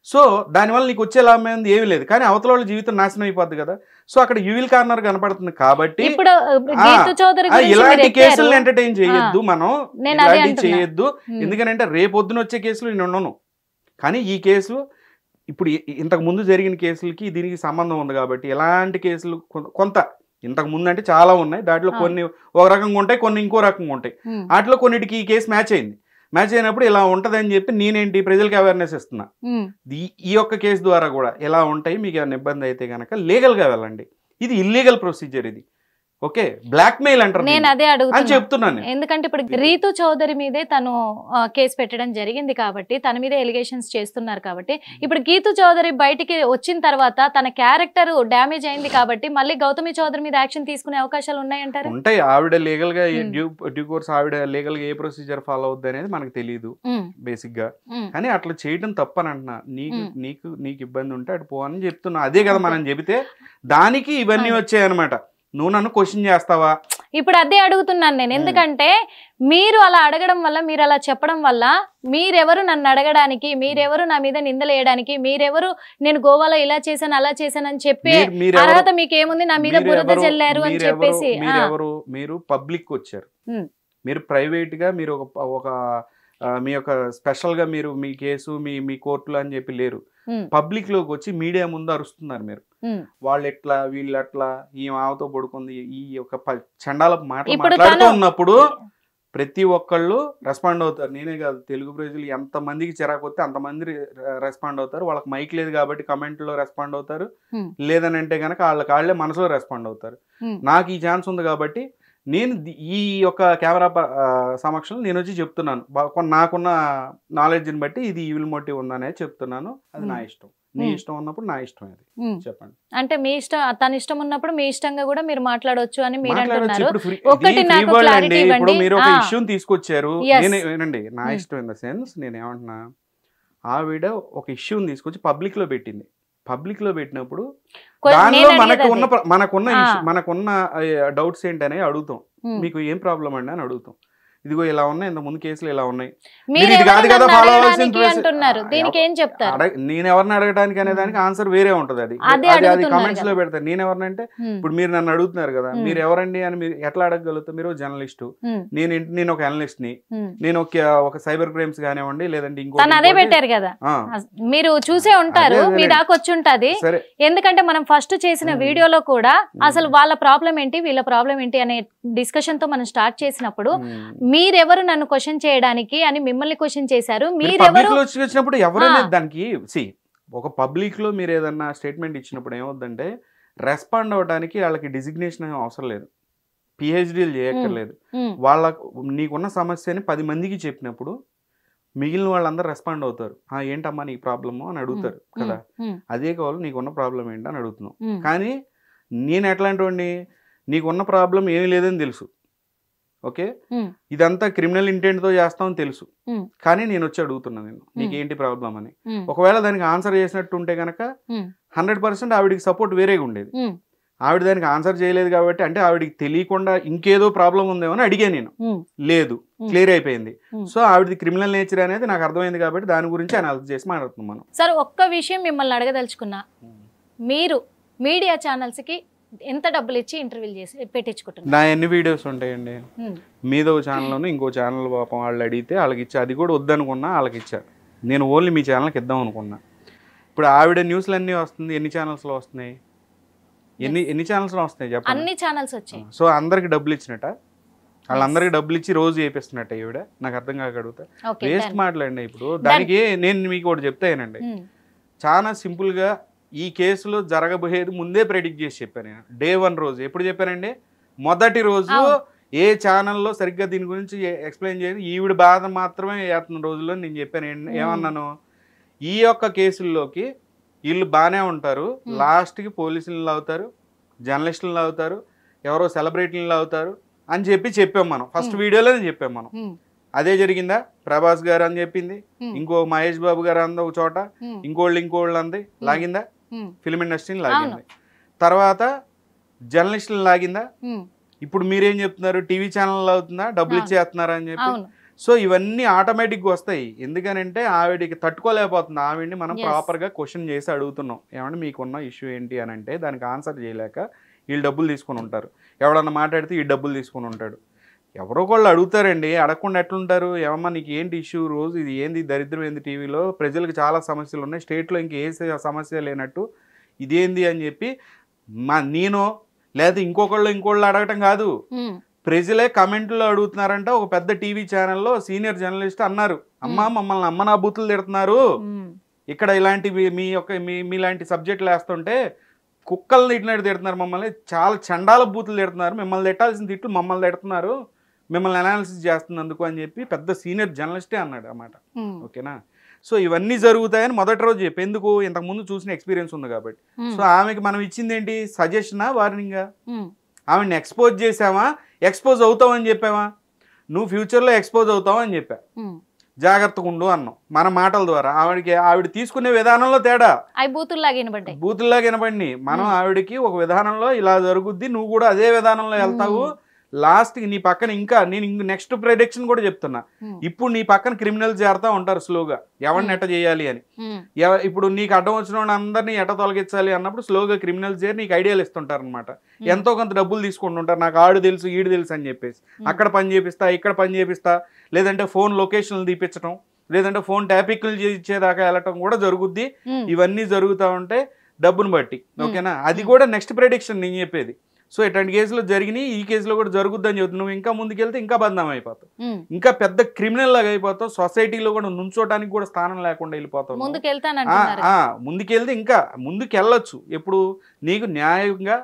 సో దానివల్ల నీకు వచ్చే లాభం ఏమీ లేదు, కానీ అవతల వాళ్ళ జీవితం నాశనం అయిపోద్ది కదా. సో అక్కడ యూవిల్ కార్నర్ కనపడుతుంది. కాబట్టి ఇలాంటి కేసులను ఎంటర్టైన్ చేయొద్దు, మనం ఇలాంటి చేయొద్దు. ఎందుకంటే రేపొద్దున వచ్చే కేసులు నేను ఉండను, కానీ ఈ కేసు ఇప్పుడు ఇంతకు ముందు జరిగిన కేసులకి దీనికి సంబంధం ఉంది కాబట్టి ఎలాంటి కేసులు కొంత ఇంతకు ముందు అంటే చాలా ఉన్నాయి, దాంట్లో కొన్ని ఒక రకంగా ఉంటాయి, కొన్ని ఇంకో రకంగా ఉంటాయి. వాటిలో కొన్నిటికి ఈ కేసు మ్యాచ్ అయింది. మ్యాచ్ అయినప్పుడు ఇలా ఉంటదని చెప్పి నేనేంటి ప్రజలకు అవేర్నెస్ ఇస్తున్నా. ఈ యొక్క కేసు ద్వారా కూడా ఎలా ఉంటాయి, మీకు ఏమైనా ఇబ్బంది అయితే కనుక లీగల్గా వెళ్ళండి. ఇది ఇల్లీగల్ ప్రొసీజర్ ఇది. ఓకే బ్లాక్ మెయిల్ అంటారు నేను అదే అని అడుగుతాను చెప్తున్నాను. ఎందుకంటే ఇప్పుడు రీతు చౌదరి మీదే తను కేసు పెట్టడం జరిగింది కాబట్టి తన మీదే ఎలిగేషన్స్ చేస్తున్నారు కాబట్టి ఇప్పుడు గీతు చౌదరి బయటికి వచ్చిన తర్వాత తన క్యారెక్టర్ డ్యామేజ్ అయింది కాబట్టి మళ్ళీ గౌతమి చౌదరి మీద యాక్షన్ తీసుకునే అవకాశాలు ఉన్నాయంటారు. ఉంటాయి. ఆవిడ లీగల్ గా డ్యూ కోర్స్ ఆవిడ లీగల్ గా ఏ ప్రొసీజర్ ఫాలో అవుద్ది అనేది మనకు తెలియదు బేసిక్ గా. కానీ అట్లా చేయడం తప్పని అంటున్నా. నీకు ఇబ్బంది ఉంటే అటు పో అని చెప్తున్నా. అదే కదా మనం చెబితే దానికి ఇవన్నీ వచ్చాయన్నమాట. నువ్వు నన్ను క్వశ్చన్ చేస్తావా? ఇప్పుడు అదే అడుగుతున్నాను నేను. ఎందుకంటే మీరు అలా అడగడం వల్ల, మీరు అలా చెప్పడం వల్ల, మీరెవరు నన్ను అడగడానికి, మీరెవరు నా మీద నిందలేయడానికి, మీరెవరు నేను గోవాలో ఇలా చేశాను అలా చేశాను అని చెప్పే అర్హత మీకేముంది? నా మీద బురద జల్లారు అని చెప్పేసి. మీరు పబ్లిక్ వచ్చారు, మీరు ప్రైవేట్ గా మీరు ఒక మీ యొక్క స్పెషల్ గా మీరు మీ కేసు మీ కోర్టులో అని చెప్పి లేరు. పబ్లిక్ లోకి వచ్చి మీడియా ముందు అరుస్తున్నారు మీరు. వాళ్ళు ఎట్లా వీళ్ళు అట్లా ఈ మావతో పడుకుంది ఈ యొక్క చండాల మాటలు మాట్లాడుతూ ఉన్నప్పుడు ప్రతి ఒక్కళ్ళు రెస్పాండ్ అవుతారు. నేనే కాదు, తెలుగు ప్రజలు ఎంతమందికి చిరాకు వస్తే అంతమంది రెస్పాండ్ అవుతారు. వాళ్ళకి మైక్ లేదు కాబట్టి కమెంట్లో రెస్పాండ్ అవుతారు, లేదని అంటే కనుక వాళ్ళే మనసులో రెస్పాండ్ అవుతారు. నాకు ఈ ఛాన్స్ ఉంది కాబట్టి నేను ఈ యొక్క కెమెరా సమక్షంలో నేను వచ్చి చెప్తున్నాను. నాకున్న నాలెడ్జ్ని బట్టి ఇది ఈవిల్ మోటివ్ ఉందనే చెప్తున్నాను. అది నా ఇష్టం. నీ ఇష్టం ఉన్నప్పుడు నా ఇష్టం. అది చెప్పండి. అంటే మీ ఇష్టం, తన ఇష్టం ఉన్నప్పుడు మీ ఇష్టంగా కూడా మీరు మాట్లాడొచ్చు అని మీరు అంటున్నారు. ఒకటి నాకు క్లారిటీ ఇవ్వండి. ఇప్పుడు మీరు ఒక ఇష్యూని తీసుకొచ్చారు. వినండి, నా ఇష్టం ఇన్ ద సెన్స్ నేను ఏమంటున్నా, ఆవిడ ఒక ఇష్యూని తీసుకొచ్చి పబ్లిక్ లో పెట్టింది. పబ్లిక్ లో పెట్టినప్పుడు దానిలో మనకున్న డౌట్స్ ఏంటనే అడుగుతాం. మీకు ఏం ప్రాబ్లం అండి అని అడుగుతాం. ఇదిగో ఇలా ఉన్నాయి, ఇంత ముందు కేసులు ఇలా ఉన్నాయి, నేను ఎవరిని అడగడానికి అనే దానికి ఆన్సర్ వేరే ఉంటది. అది కమెంట్స్ లో పెడతారు. నేను ఎవరినంటే ఇప్పుడు మీరు నన్ను అడుగుతున్నారు కదా, మీరు ఎవరండి అని మీరు ఎట్లా అడగగలుగుతారు? మీరు జర్నలిస్టు, నేను ఒక అనలిస్ట్ ని, నేను ఒక సైబర్ క్రైమ్స్ కానివ్వండి, లేదంటే ఇంకో అదే పెట్టారు కదా, మీరు చూసే ఉంటారు, మీ దాకా వచ్చి ఉంటది. ఎందుకంటే మనం ఫస్ట్ చేసిన వీడియోలో కూడా అసలు వాళ్ళ ప్రాబ్లం ఏంటి, వీళ్ళ ప్రాబ్లం ఏంటి అనే డిస్కషన్ తో మనం స్టార్ట్ చేసినప్పుడు మీరెవరు నన్ను క్వశ్చన్ చేయడానికి అని మిమ్మల్ని క్వశ్చన్ చేశారు. మీరెవరు వచ్చినప్పుడు ఎవరైనా దానికి ఒక పబ్లిక్ లో మీరు ఏదన్నా స్టేట్మెంట్ ఇచ్చినప్పుడు ఏమవుతుందంటే రెస్పాండ్ అవ్వడానికి వాళ్ళకి డిజిగ్నేషన్ అవసరం లేదు, పిహెచ్డీలు చేయక్కర్లేదు. నీకున్న సమస్యని 10 మందికి చెప్పినప్పుడు మిగిలిన వాళ్ళందరూ రెస్పాండ్ అవుతారు. ఏంటమ్మా నీ ప్రాబ్లము అని అడుగుతారు కదా. అదే కావాలి, నీకున్న ప్రాబ్లం ఏంటి అని అడుగుతున్నావు. కానీ నేను ఎట్లాంటి వాడిని, నీకున్న ప్రాబ్లం ఏమీ లేదని తెలుసు, ఓకే, ఇదంతా క్రిమినల్ ఇంటెంట్ తో చేస్తామని తెలుసు, కానీ నేను వచ్చి అడుగుతున్నా నేను నీకేంటి ప్రాబ్లం అని. ఒకవేళ దానికి ఆన్సర్ చేసినట్టు ఉంటే కనుక 100% ఆవిడికి సపోర్ట్ వేరేగా ఉండేది. ఆవిడ దానికి ఆన్సర్ చేయలేదు కాబట్టి, అంటే ఆవిడికి తెలియకుండా ఇంకేదో ప్రాబ్లం ఉందేమో అని అడిగా నేను. లేదు, క్లియర్ అయిపోయింది. సో ఆవిడది క్రిమినల్ నేచర్ అనేది నాకు అర్థమైంది కాబట్టి దాని గురించి అనాలిసిస్ చేసి మాట్లాడుతున్నాం మనం. సార్, ఒక్క విషయం మిమ్మల్ని అడగదలుచుకున్నా, మీరు మీడియా ఛానల్స్ కి ఎంత డబ్బులు ఇచ్చి ఇంటర్వ్యూలు చేసి పెట్టించుకుంటున్నారు? నా ఎన్ని వీడియోస్ ఉంటాయండి, మీదో ఛానల్లోనే ఇంకో ఛానల్ పాపం వాళ్ళు అడిగితే వాళ్ళకి ఇచ్చా. అది కూడా వద్దనుకున్నా, వాళ్ళకి ఇచ్చా. నేను ఓన్లీ మీ ఛానల్కి ఇద్దాం అనుకున్నా. ఇప్పుడు ఆవిడ న్యూస్లు అన్నీ వస్తుంది, ఎన్ని ఛానల్స్లో వస్తున్నాయి, ఎన్ని ఛానల్స్లో వస్తున్నాయి చెప్పండి? అన్ని ఛానల్స్ వచ్చాయి. సో అందరికి డబ్బులు ఇచ్చినట్ట, వాళ్ళందరికి డబ్బులు ఇచ్చి రోజు చేపిస్తున్నట్ట ఈవిడ? నాకు అర్థం కాక అడుగుతా. వేస్ట్ మాట్లాడండి. ఇప్పుడు దానికి నేను మీకు ఒకటి చెప్తానండి, చాలా సింపుల్గా ఈ కేసులో జరగబోయేది ముందే ప్రెడిక్ట్ చేసి చెప్పాను నేను. డే 1 రోజు ఎప్పుడు చెప్పానండి? మొదటి రోజు ఏ ఛానల్లో సరిగ్గా దీని గురించి ఎక్స్ప్లెయిన్ చేయదు, ఈవిడ బాధ మాత్రమే వేస్తున్న రోజుల్లో నేను చెప్పాను. ఏమన్నాను, ఈ యొక్క కేసుల్లోకి వీళ్ళు బాగానే ఉంటారు, లాస్ట్కి పోలీసులను అవుతారు, జర్నలిస్టులను అవుతారు, ఎవరో సెలబ్రిటీలను అవుతారు అని చెప్పాం మనం. ఫస్ట్ వీడియోలోనే చెప్పాం మనం. అదే జరిగిందా? ప్రభాస్ గారు అని చెప్పింది, ఇంకో మహేష్ బాబు గారు అంది ఒక చోట, ఇంకోళ్ళు అంది, లాగిందా? ఫిల్మ్ ఇండస్ట్రీని లాగింది. తర్వాత జర్నలిస్టులను లాగిందా? ఇప్పుడు మీరేం చెప్తున్నారు, టీవీ ఛానల్ అవుతుందా, డబ్బులు ఇచ్చేస్తున్నారా అని చెప్పి. సో ఇవన్నీ ఆటోమేటిక్గా వస్తాయి. ఎందుకనంటే ఆవిడకి తట్టుకోలేకపోతుంది. ఆవిడ్ని మనం ప్రాపర్గా క్వశ్చన్ చేసి అడుగుతున్నాం, ఏమంటే మీకున్న ఇష్యూ ఏంటి అని అంటే దానికి ఆన్సర్ చేయలేక వీళ్ళు డబ్బులు తీసుకొని ఉంటారు. ఎవడన్నా మాట్లాడితే ఈ డబ్బులు తీసుకొని ఉంటాడు. ఎవరో ఒకళ్ళు అడుగుతారండి, అడగకుండా ఎట్లుంటారు? ఏమమ్మా నీకు ఏంటి ఇష్యూ, రోజు ఇది ఏంది దరిద్రం ఏంది, టీవీలో ప్రజలకు చాలా సమస్యలు ఉన్నాయి, స్టేట్లో ఇంక ఏ సమస్య లేనట్టు ఇదేంది అని చెప్పి నేను లేదా ఇంకోళ్ళు అడగటం కాదు, ప్రజలే కమెంట్లో అడుగుతున్నారంట. ఒక పెద్ద టీవీ ఛానల్లో సీనియర్ జర్నలిస్ట్ అన్నారు, అమ్మా మమ్మల్ని అమ్మనా బూతులు తిడుతున్నారు, ఇక్కడ ఇలాంటివి మీలాంటి సబ్జెక్టులు వేస్తుంటే కుక్కలు తిట్టినట్టు తిడుతున్నారు మమ్మల్ని, చాలా చండాల బూతులు తిడుతున్నారు, మిమ్మల్ని తిట్టాల్సిన తిట్లు మమ్మల్ని తిడుతున్నారు, మిమ్మల్ని అనాలిసిస్ చేస్తున్నందుకు అని చెప్పి పెద్ద సీనియర్ జర్నలిస్టే అన్నాడు అన్నమాట. ఓకేనా. సో ఇవన్నీ జరుగుతాయని మొదటి రోజు చెప్పి, ఎందుకు ఇంతకుముందు చూసిన ఎక్స్పీరియన్స్ ఉంది కాబట్టి. సో ఆమెకి మనం ఇచ్చింది ఏంటి, సజెషనా వార్నింగా? ఆమెను ఎక్స్పోజ్ చేసావా, ఎక్స్పోజ్ అవుతావని చెప్పావా? నువ్వు ఫ్యూచర్లో ఎక్స్పోజ్ అవుతావు అని చెప్పా, జాగ్రత్తగా ఉండు అన్నాం మన మాటల ద్వారా. ఆవిడ తీసుకునే విధానంలో తేడా, బూతుల్లాగా వినపడి మనం ఆవిడకి ఒక విధానంలో ఇలా జరుగుద్ది, నువ్వు కూడా అదే విధానంలో వెళ్తావు, లాస్ట్కి నీ పక్కన ఇంకా నేను నెక్స్ట్ ప్రెడిక్షన్ కూడా చెప్తున్నా, ఇప్పుడు నీ పక్కన క్రిమినల్స్ చేరుతా ఉంటారు స్లోగా, ఎవరిని ఎట్ట చేయాలి అని. ఇప్పుడు నీకు అడ్డం వచ్చిన వాడిని అందరినీ ఎట్ట తొలగించాలి అన్నప్పుడు స్లోగా క్రిమినల్స్ చేరి నీకు ఐడియాలు ఇస్తుంటారు అనమాట. ఎంతో కొంత డబ్బులు తీసుకుంటుంటారు, నాకు ఆడు తెలుసు ఈడు తెలుసు అని చెప్పేసి. అక్కడ పని చేపిస్తా, ఇక్కడ పని చేపిస్తా, లేదంటే ఫోన్ లొకేషన్లు తీపించడం, లేదంటే ఫోన్ ట్యాపిక్లు ఇచ్చేదాకా వెళ్ళటం కూడా జరుగుద్ది. ఇవన్నీ జరుగుతూ ఉంటే డబ్బును బట్టి. ఓకేనా. అది కూడా నెక్స్ట్ ప్రెడిక్షన్ నేను చెప్పేది. సో ఇట్లాంటి కేసులు జరిగినాయి, ఈ కేసులో కూడా జరుగుద్దని చెబుతుంది. నువ్వు ఇంకా ముందుకెళ్తే ఇంకా బదనాం అయిపోతావు, ఇంకా పెద్ద క్రిమినల్ లాగా అయిపోతావు, సొసైటీలో కూడా నుంచోటానికి కూడా స్థానం లేకుండా వెళ్ళిపోతావు. ముందుకెళ్తే ఇంకా ముందుకెళ్ళొచ్చు, ఎప్పుడు నీకు న్యాయంగా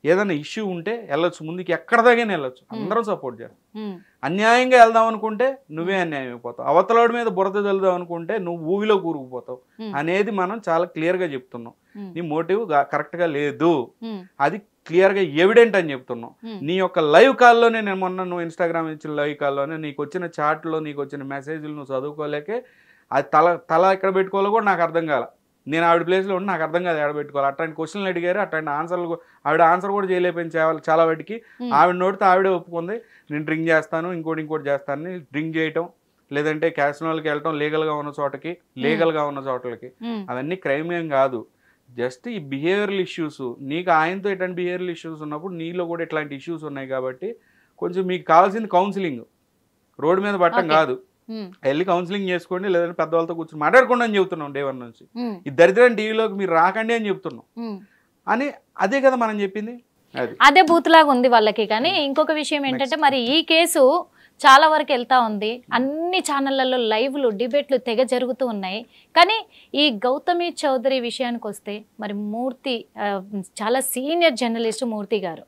ఏదైనా ఇష్యూ ఉంటే వెళ్ళొచ్చు, ముందుకు ఎక్కడ దాకా వెళ్ళొచ్చు, అందరం సపోర్ట్ చేస్తాం. అన్యాయంగా వెళ్దాం అనుకుంటే నువ్వే అన్యాయం అయిపోతావు, అవతలవాడి మీద బురద చల్లుదాం అనుకుంటే నువ్వు ఊవిలో కూరుకుపోతావు అనేది మనం చాలా క్లియర్గా చెప్తున్నాం. నీ మోటివ్ కరెక్ట్గా లేదు, అది క్లియర్గా ఎవిడెంట్ అని చెప్తున్నాం. నీ యొక్క లైవ్ కాల్లోనే, నేను మొన్న నువ్వు ఇన్స్టాగ్రామ్ ఇచ్చిన లైవ్ కాల్లోనే నీకు వచ్చిన చాట్లో నీకు వచ్చిన మెసేజ్లు నువ్వు చదువుకోలేకే అది తల ఎక్కడ పెట్టుకోవాలో కూడా నాకు అర్థం కాల. నేను ఆవిడ ప్లేస్లో ఉండి నాకు అర్థం కాదు ఎక్కడ పెట్టుకోవాలి. అట్లాంటి క్వశ్చన్లు అడిగారు, అట్లాంటి ఆన్సర్లు ఆవిడ ఆన్సర్ కూడా చేయలేకపోయింది చాలా వాటికి. ఆవిడ నోటితో ఆవిడే ఒప్పుకుంది, నేను డ్రింక్ చేస్తాను, ఇంకోటి చేస్తాను. డ్రింక్ చేయటం, లేదంటే క్యాసినోలకి వెళ్ళటం లీగల్గా ఉన్న చోటకి, లీగల్గా ఉన్న చోటలకి, అవన్నీ క్రైమ్ ఏం కాదు. జస్ట్ ఈ బిహేవియరల్ ఇష్యూస్, నీకు ఆయనతో ఇట్లాంటి బిహేవియరల్ ఇష్యూస్ ఉన్నప్పుడు నీలో కూడా ఇట్లాంటి ఇష్యూస్ ఉన్నాయి కాబట్టి కొంచెం మీకు కావాల్సింది కౌన్సిలింగ్, రోడ్డు మీద పట్టం కాదు. వెళ్ళి కౌన్సిలింగ్ చేసుకోండి, లేదంటే పెద్దవాళ్ళతో కూర్చొని మాట్లాడుకోండి అని చెప్తున్నాం డే 1 నుంచి. ఈ దరిద్రం టీవీలోకి మీరు రాకండి అని చెప్తున్నాం అని. అదే కదా మనం చెప్పింది, అదే బూత్ లాగా ఉంది వాళ్ళకి. కానీ ఇంకొక విషయం ఏంటంటే, మరి ఈ కేసు చాలా వరకు వెళ్తా ఉంది, అన్ని ఛానళ్లలో లైవ్లు డిబేట్లు తెగ జరుగుతూ ఉన్నాయి. కానీ ఈ గౌతమి చౌదరి విషయానికి వస్తే, మరి మూర్తి చాలా సీనియర్ జర్నలిస్ట్ మూర్తి గారు,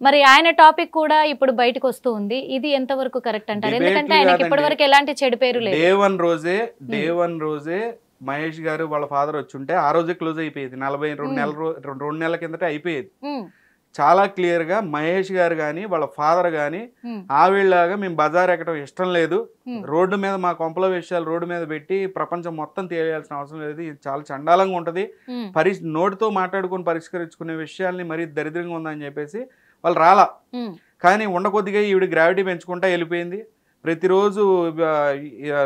మరి ఆయన టాపిక్ కూడా ఇప్పుడు బయటకు వస్తూ ఉంది. ఇది ఎంతవరకు కరెక్ట్ అంటారు? ఎందుకంటే ఆయనకి ఇప్పటి వరకు ఎలాంటి చెడు పేరు లేదు. డే వన్ రోజే మహేష్ గారు వాళ్ళ ఫాదర్ వచ్చి ఉంటే ఆ రోజే క్లోజ్ అయిపోయేది. 42 నెలల కిందటే అయిపోయేది. చాలా క్లియర్ గా మహేష్ గారు కానీ వాళ్ళ ఫాదర్ కానీ ఆవిడలాగా మేము బజార్ ఎక్కడం ఇష్టం లేదు, రోడ్డు మీద మా కొంపల విషయాలు రోడ్డు మీద పెట్టి ప్రపంచం మొత్తం తెలియాల్సిన అవసరం లేదు, ఇది చాలా చండాలంగా ఉంటది, నోటితో మాట్లాడుకొని పరిష్కరించుకునే విషయాల్ని మరీ దరిద్రంగా ఉందని చెప్పేసి వాళ్ళు రాలా. కానీ ఉండకొద్దిగా ఈవిడ గ్రావిటీ పెంచుకుంటా వెళ్ళిపోయింది. ప్రతిరోజు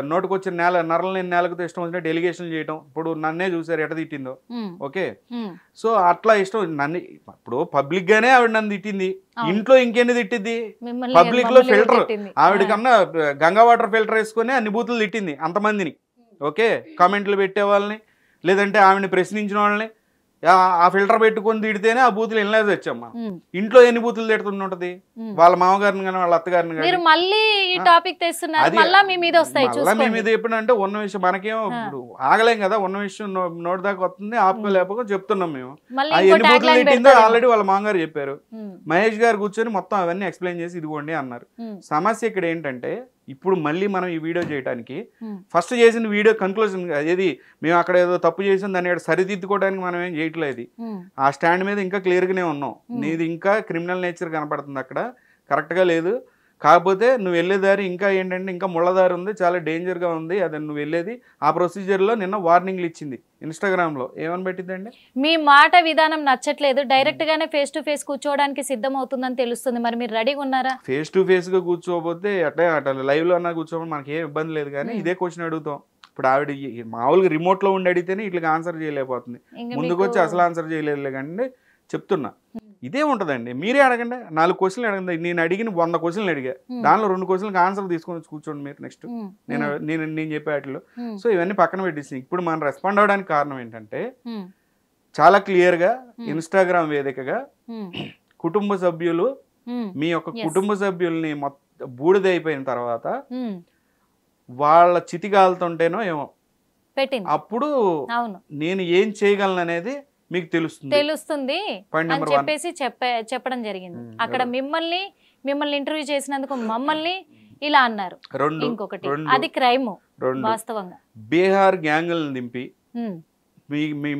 నోటుకొచ్చిన నరలని నేలకు ఇష్టం వచ్చినట్టు ఎలిగేషన్లు చేయటం. ఇప్పుడు నన్నే చూసారు ఎట తిట్టిందో. ఓకే, సో అట్లా ఇష్టం నన్ను. ఇప్పుడు పబ్లిక్ గానే ఆవిడ నన్ను తిట్టింది, ఇంట్లో ఇంకెన్ని తిట్టిద్ది? పబ్లిక్ లో ఫిల్టర్, ఆవిడ కన్నా గంగా వాటర్ ఫిల్టర్ వేసుకొని అన్ని బూతులు తిట్టింది అంతమందిని. ఓకే, కామెంట్లు పెట్టే వాళ్ళని, లేదంటే ఆవిడని ప్రశ్నించిన వాళ్ళని ఆ ఫిల్టర్ పెట్టుకొని తిడితేనే ఆ బూతులు వెళ్ళేది వచ్చమ్మా. ఇంట్లో ఎన్ని బూతులు తిడుతుంటది వాళ్ళ మామగారిని కానీ వాళ్ళ అత్తగారిని కానీ. మళ్ళీ మీ మీద ఎప్పుడంటే ఉన్న విషయం మనకేమో ఇప్పుడు ఆగలేం కదా, ఉన్న విషయం నోటి దాకా వస్తుంది, ఆపుకోలేకపోతే చెప్తున్నాం మేము. ఎన్ని బూతులు తిట్టిందో ఆల్రెడీ వాళ్ళ మామగారు చెప్పారు. మహేష్ గారు కూర్చొని మొత్తం అవన్నీ ఎక్స్ప్లెయిన్ చేసి ఇదిగోండి అన్నారు. సమస్య ఇక్కడ ఏంటంటే, ఇప్పుడు మళ్ళీ మనం ఈ వీడియో చేయడానికి ఫస్ట్ చేసిన వీడియో కన్క్లూజన్ ఏది, మేము అక్కడ ఏదో తప్పు చేసిన దాన్ని ఇక్కడ సరిదిద్దుకోవడానికి మనం ఏం చేయట్లేదు. ఆ స్టాండ్ మీద ఇంకా క్లియర్గానే ఉన్నాం. నీది ఇంకా క్రిమినల్ నేచర్ కనపడుతుంది, అక్కడ కరెక్ట్గా లేదు. కాకపోతే నువ్వు వెళ్ళే దారి ఇంకా ఏంటంటే ఇంకా ముళ్ళదారి ఉంది, చాలా డేంజర్గా ఉంది. అది నువ్వు వెళ్ళేది ఆ ప్రొసీజర్లో నిన్న వార్నింగ్లు ఇచ్చింది ఇన్స్టాగ్రామ్లో. ఏమని పెట్టిందండి, మీ మాట విధానం నచ్చట్లేదు, డైరెక్ట్ గానే ఫేస్ టు ఫేస్ కూర్చోవడానికి సిద్ధం అవుతుందని తెలుస్తుంది, మరి మీరు రెడీగా ఉన్నారా? ఫేస్ టు ఫేస్ గా కూర్చోపోతే అట్లా లైవ్ లో అన్నా కూర్చోమని మనకి ఏం ఇబ్బంది లేదు. కానీ ఇదే క్వశ్చన్ అడుగుతాం. ఇప్పుడు ఆవిడ మామూలుగా రిమోట్ లో ఉండి అడిగితేనే ఇట్లా ఆన్సర్ చేయలేకపోతుంది, ముందుకు వచ్చి అసలు ఆన్సర్ చేయలేదు. కానీ చెప్తున్నా ఇదే ఉంటదండి. మీరే అడగండి, 4 క్వశ్చన్లు అడగండి. నేను అడిగిన 100 క్వశ్చన్లు అడిగా, దానిలో 2 క్వశ్చన్లకు ఆన్సర్ తీసుకొని వచ్చి కూర్చోండి మీరు నెక్స్ట్ నేను చెప్పే వాటిలో. సో ఇవన్నీ పక్కన పెట్టేసి ఇప్పుడు మనం రెస్పాండ్ అవ్వడానికి కారణం ఏంటంటే, చాలా క్లియర్ గా ఇన్స్టాగ్రామ్ వేదికగా కుటుంబ సభ్యులు, మీ యొక్క కుటుంబ సభ్యుల్ని బూడిద అయిపోయిన తర్వాత వాళ్ళ చితిగాలుతుంటేనో ఏమో అప్పుడు నేను ఏం చేయగలను అనేది మీకు తెలుస్తుంది Point అని number చెప్పేసి చెప్పడం జరిగింది. అక్కడ మిమ్మల్ని ఇంటర్వ్యూ చేసినందుకు మమ్మల్ని ఇలా అన్నారు. ఇంకొకటి అది క్రైమ్ వాస్తవంగా. బీహార్ గ్యాంగులను దింపి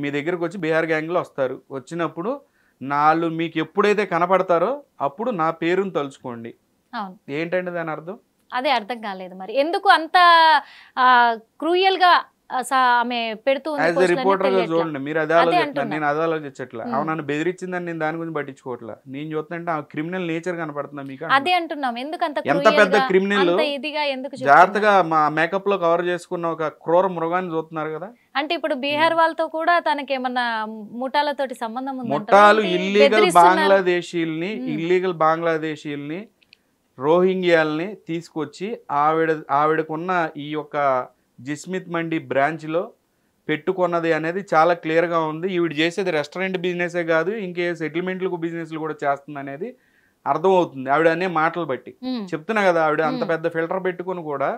మీ దగ్గరకు వచ్చి బీహార్ గ్యాంగ్లో వస్తారు. వచ్చినప్పుడు మీకు ఎప్పుడైతే కనపడతారో అప్పుడు నా పేరును తలుచుకోండి. ఏంటండి దాని అర్థం? అదే అర్థం కాలేదు మరి. ఎందుకు అంత క్రూయల్ గా ఆమె పెడుతూ రిపోర్టర్ గా చూడండి. మీరు అదే ఆలోచిస్తున్నారు, నేను అదే ఆలోచించట్లా. అవును, నన్ను బెదిరించిందని నేను దాని గురించి పట్టించుకోవట్లా. నేను చూస్తుంటే ఆ క్రిమినల్ నేచర్ కనపడుతుందా మీకు? అదే అంటున్నాం. ఎందుకు ఎంత పెద్ద క్రిమినల్ జాగ్రత్తగా మా మేకప్ లో కవర్ చేసుకున్న ఒక క్రూర మృగాన్ని చూస్తున్నారు కదా. అంటే ఇప్పుడు బీహార్ వాళ్ళతో కూడా తనకి ఏమన్నా ముఠాలతోటి సంబంధం ఉంది? ముఠాలు ఇల్లీగల్ బాంగ్లాదేశీల్ని రోహింగ్యాల్ని తీసుకొచ్చి ఆవిడకున్న ఈ యొక్క జిస్మిత్ మండి బ్రాంచ్లో పెట్టుకున్నది అనేది చాలా క్లియర్గా ఉంది. ఈవిడ చేసేది రెస్టారెంట్ బిజినెసే కాదు, ఇంకే సెటిల్మెంట్లకు బిజినెస్లు కూడా చేస్తుంది అనేది అర్థమవుతుంది ఆవిడ అనే మాటలు బట్టి. చెప్తున్నా కదా, ఆవిడ అంత పెద్ద ఫిల్టర్ పెట్టుకుని కూడా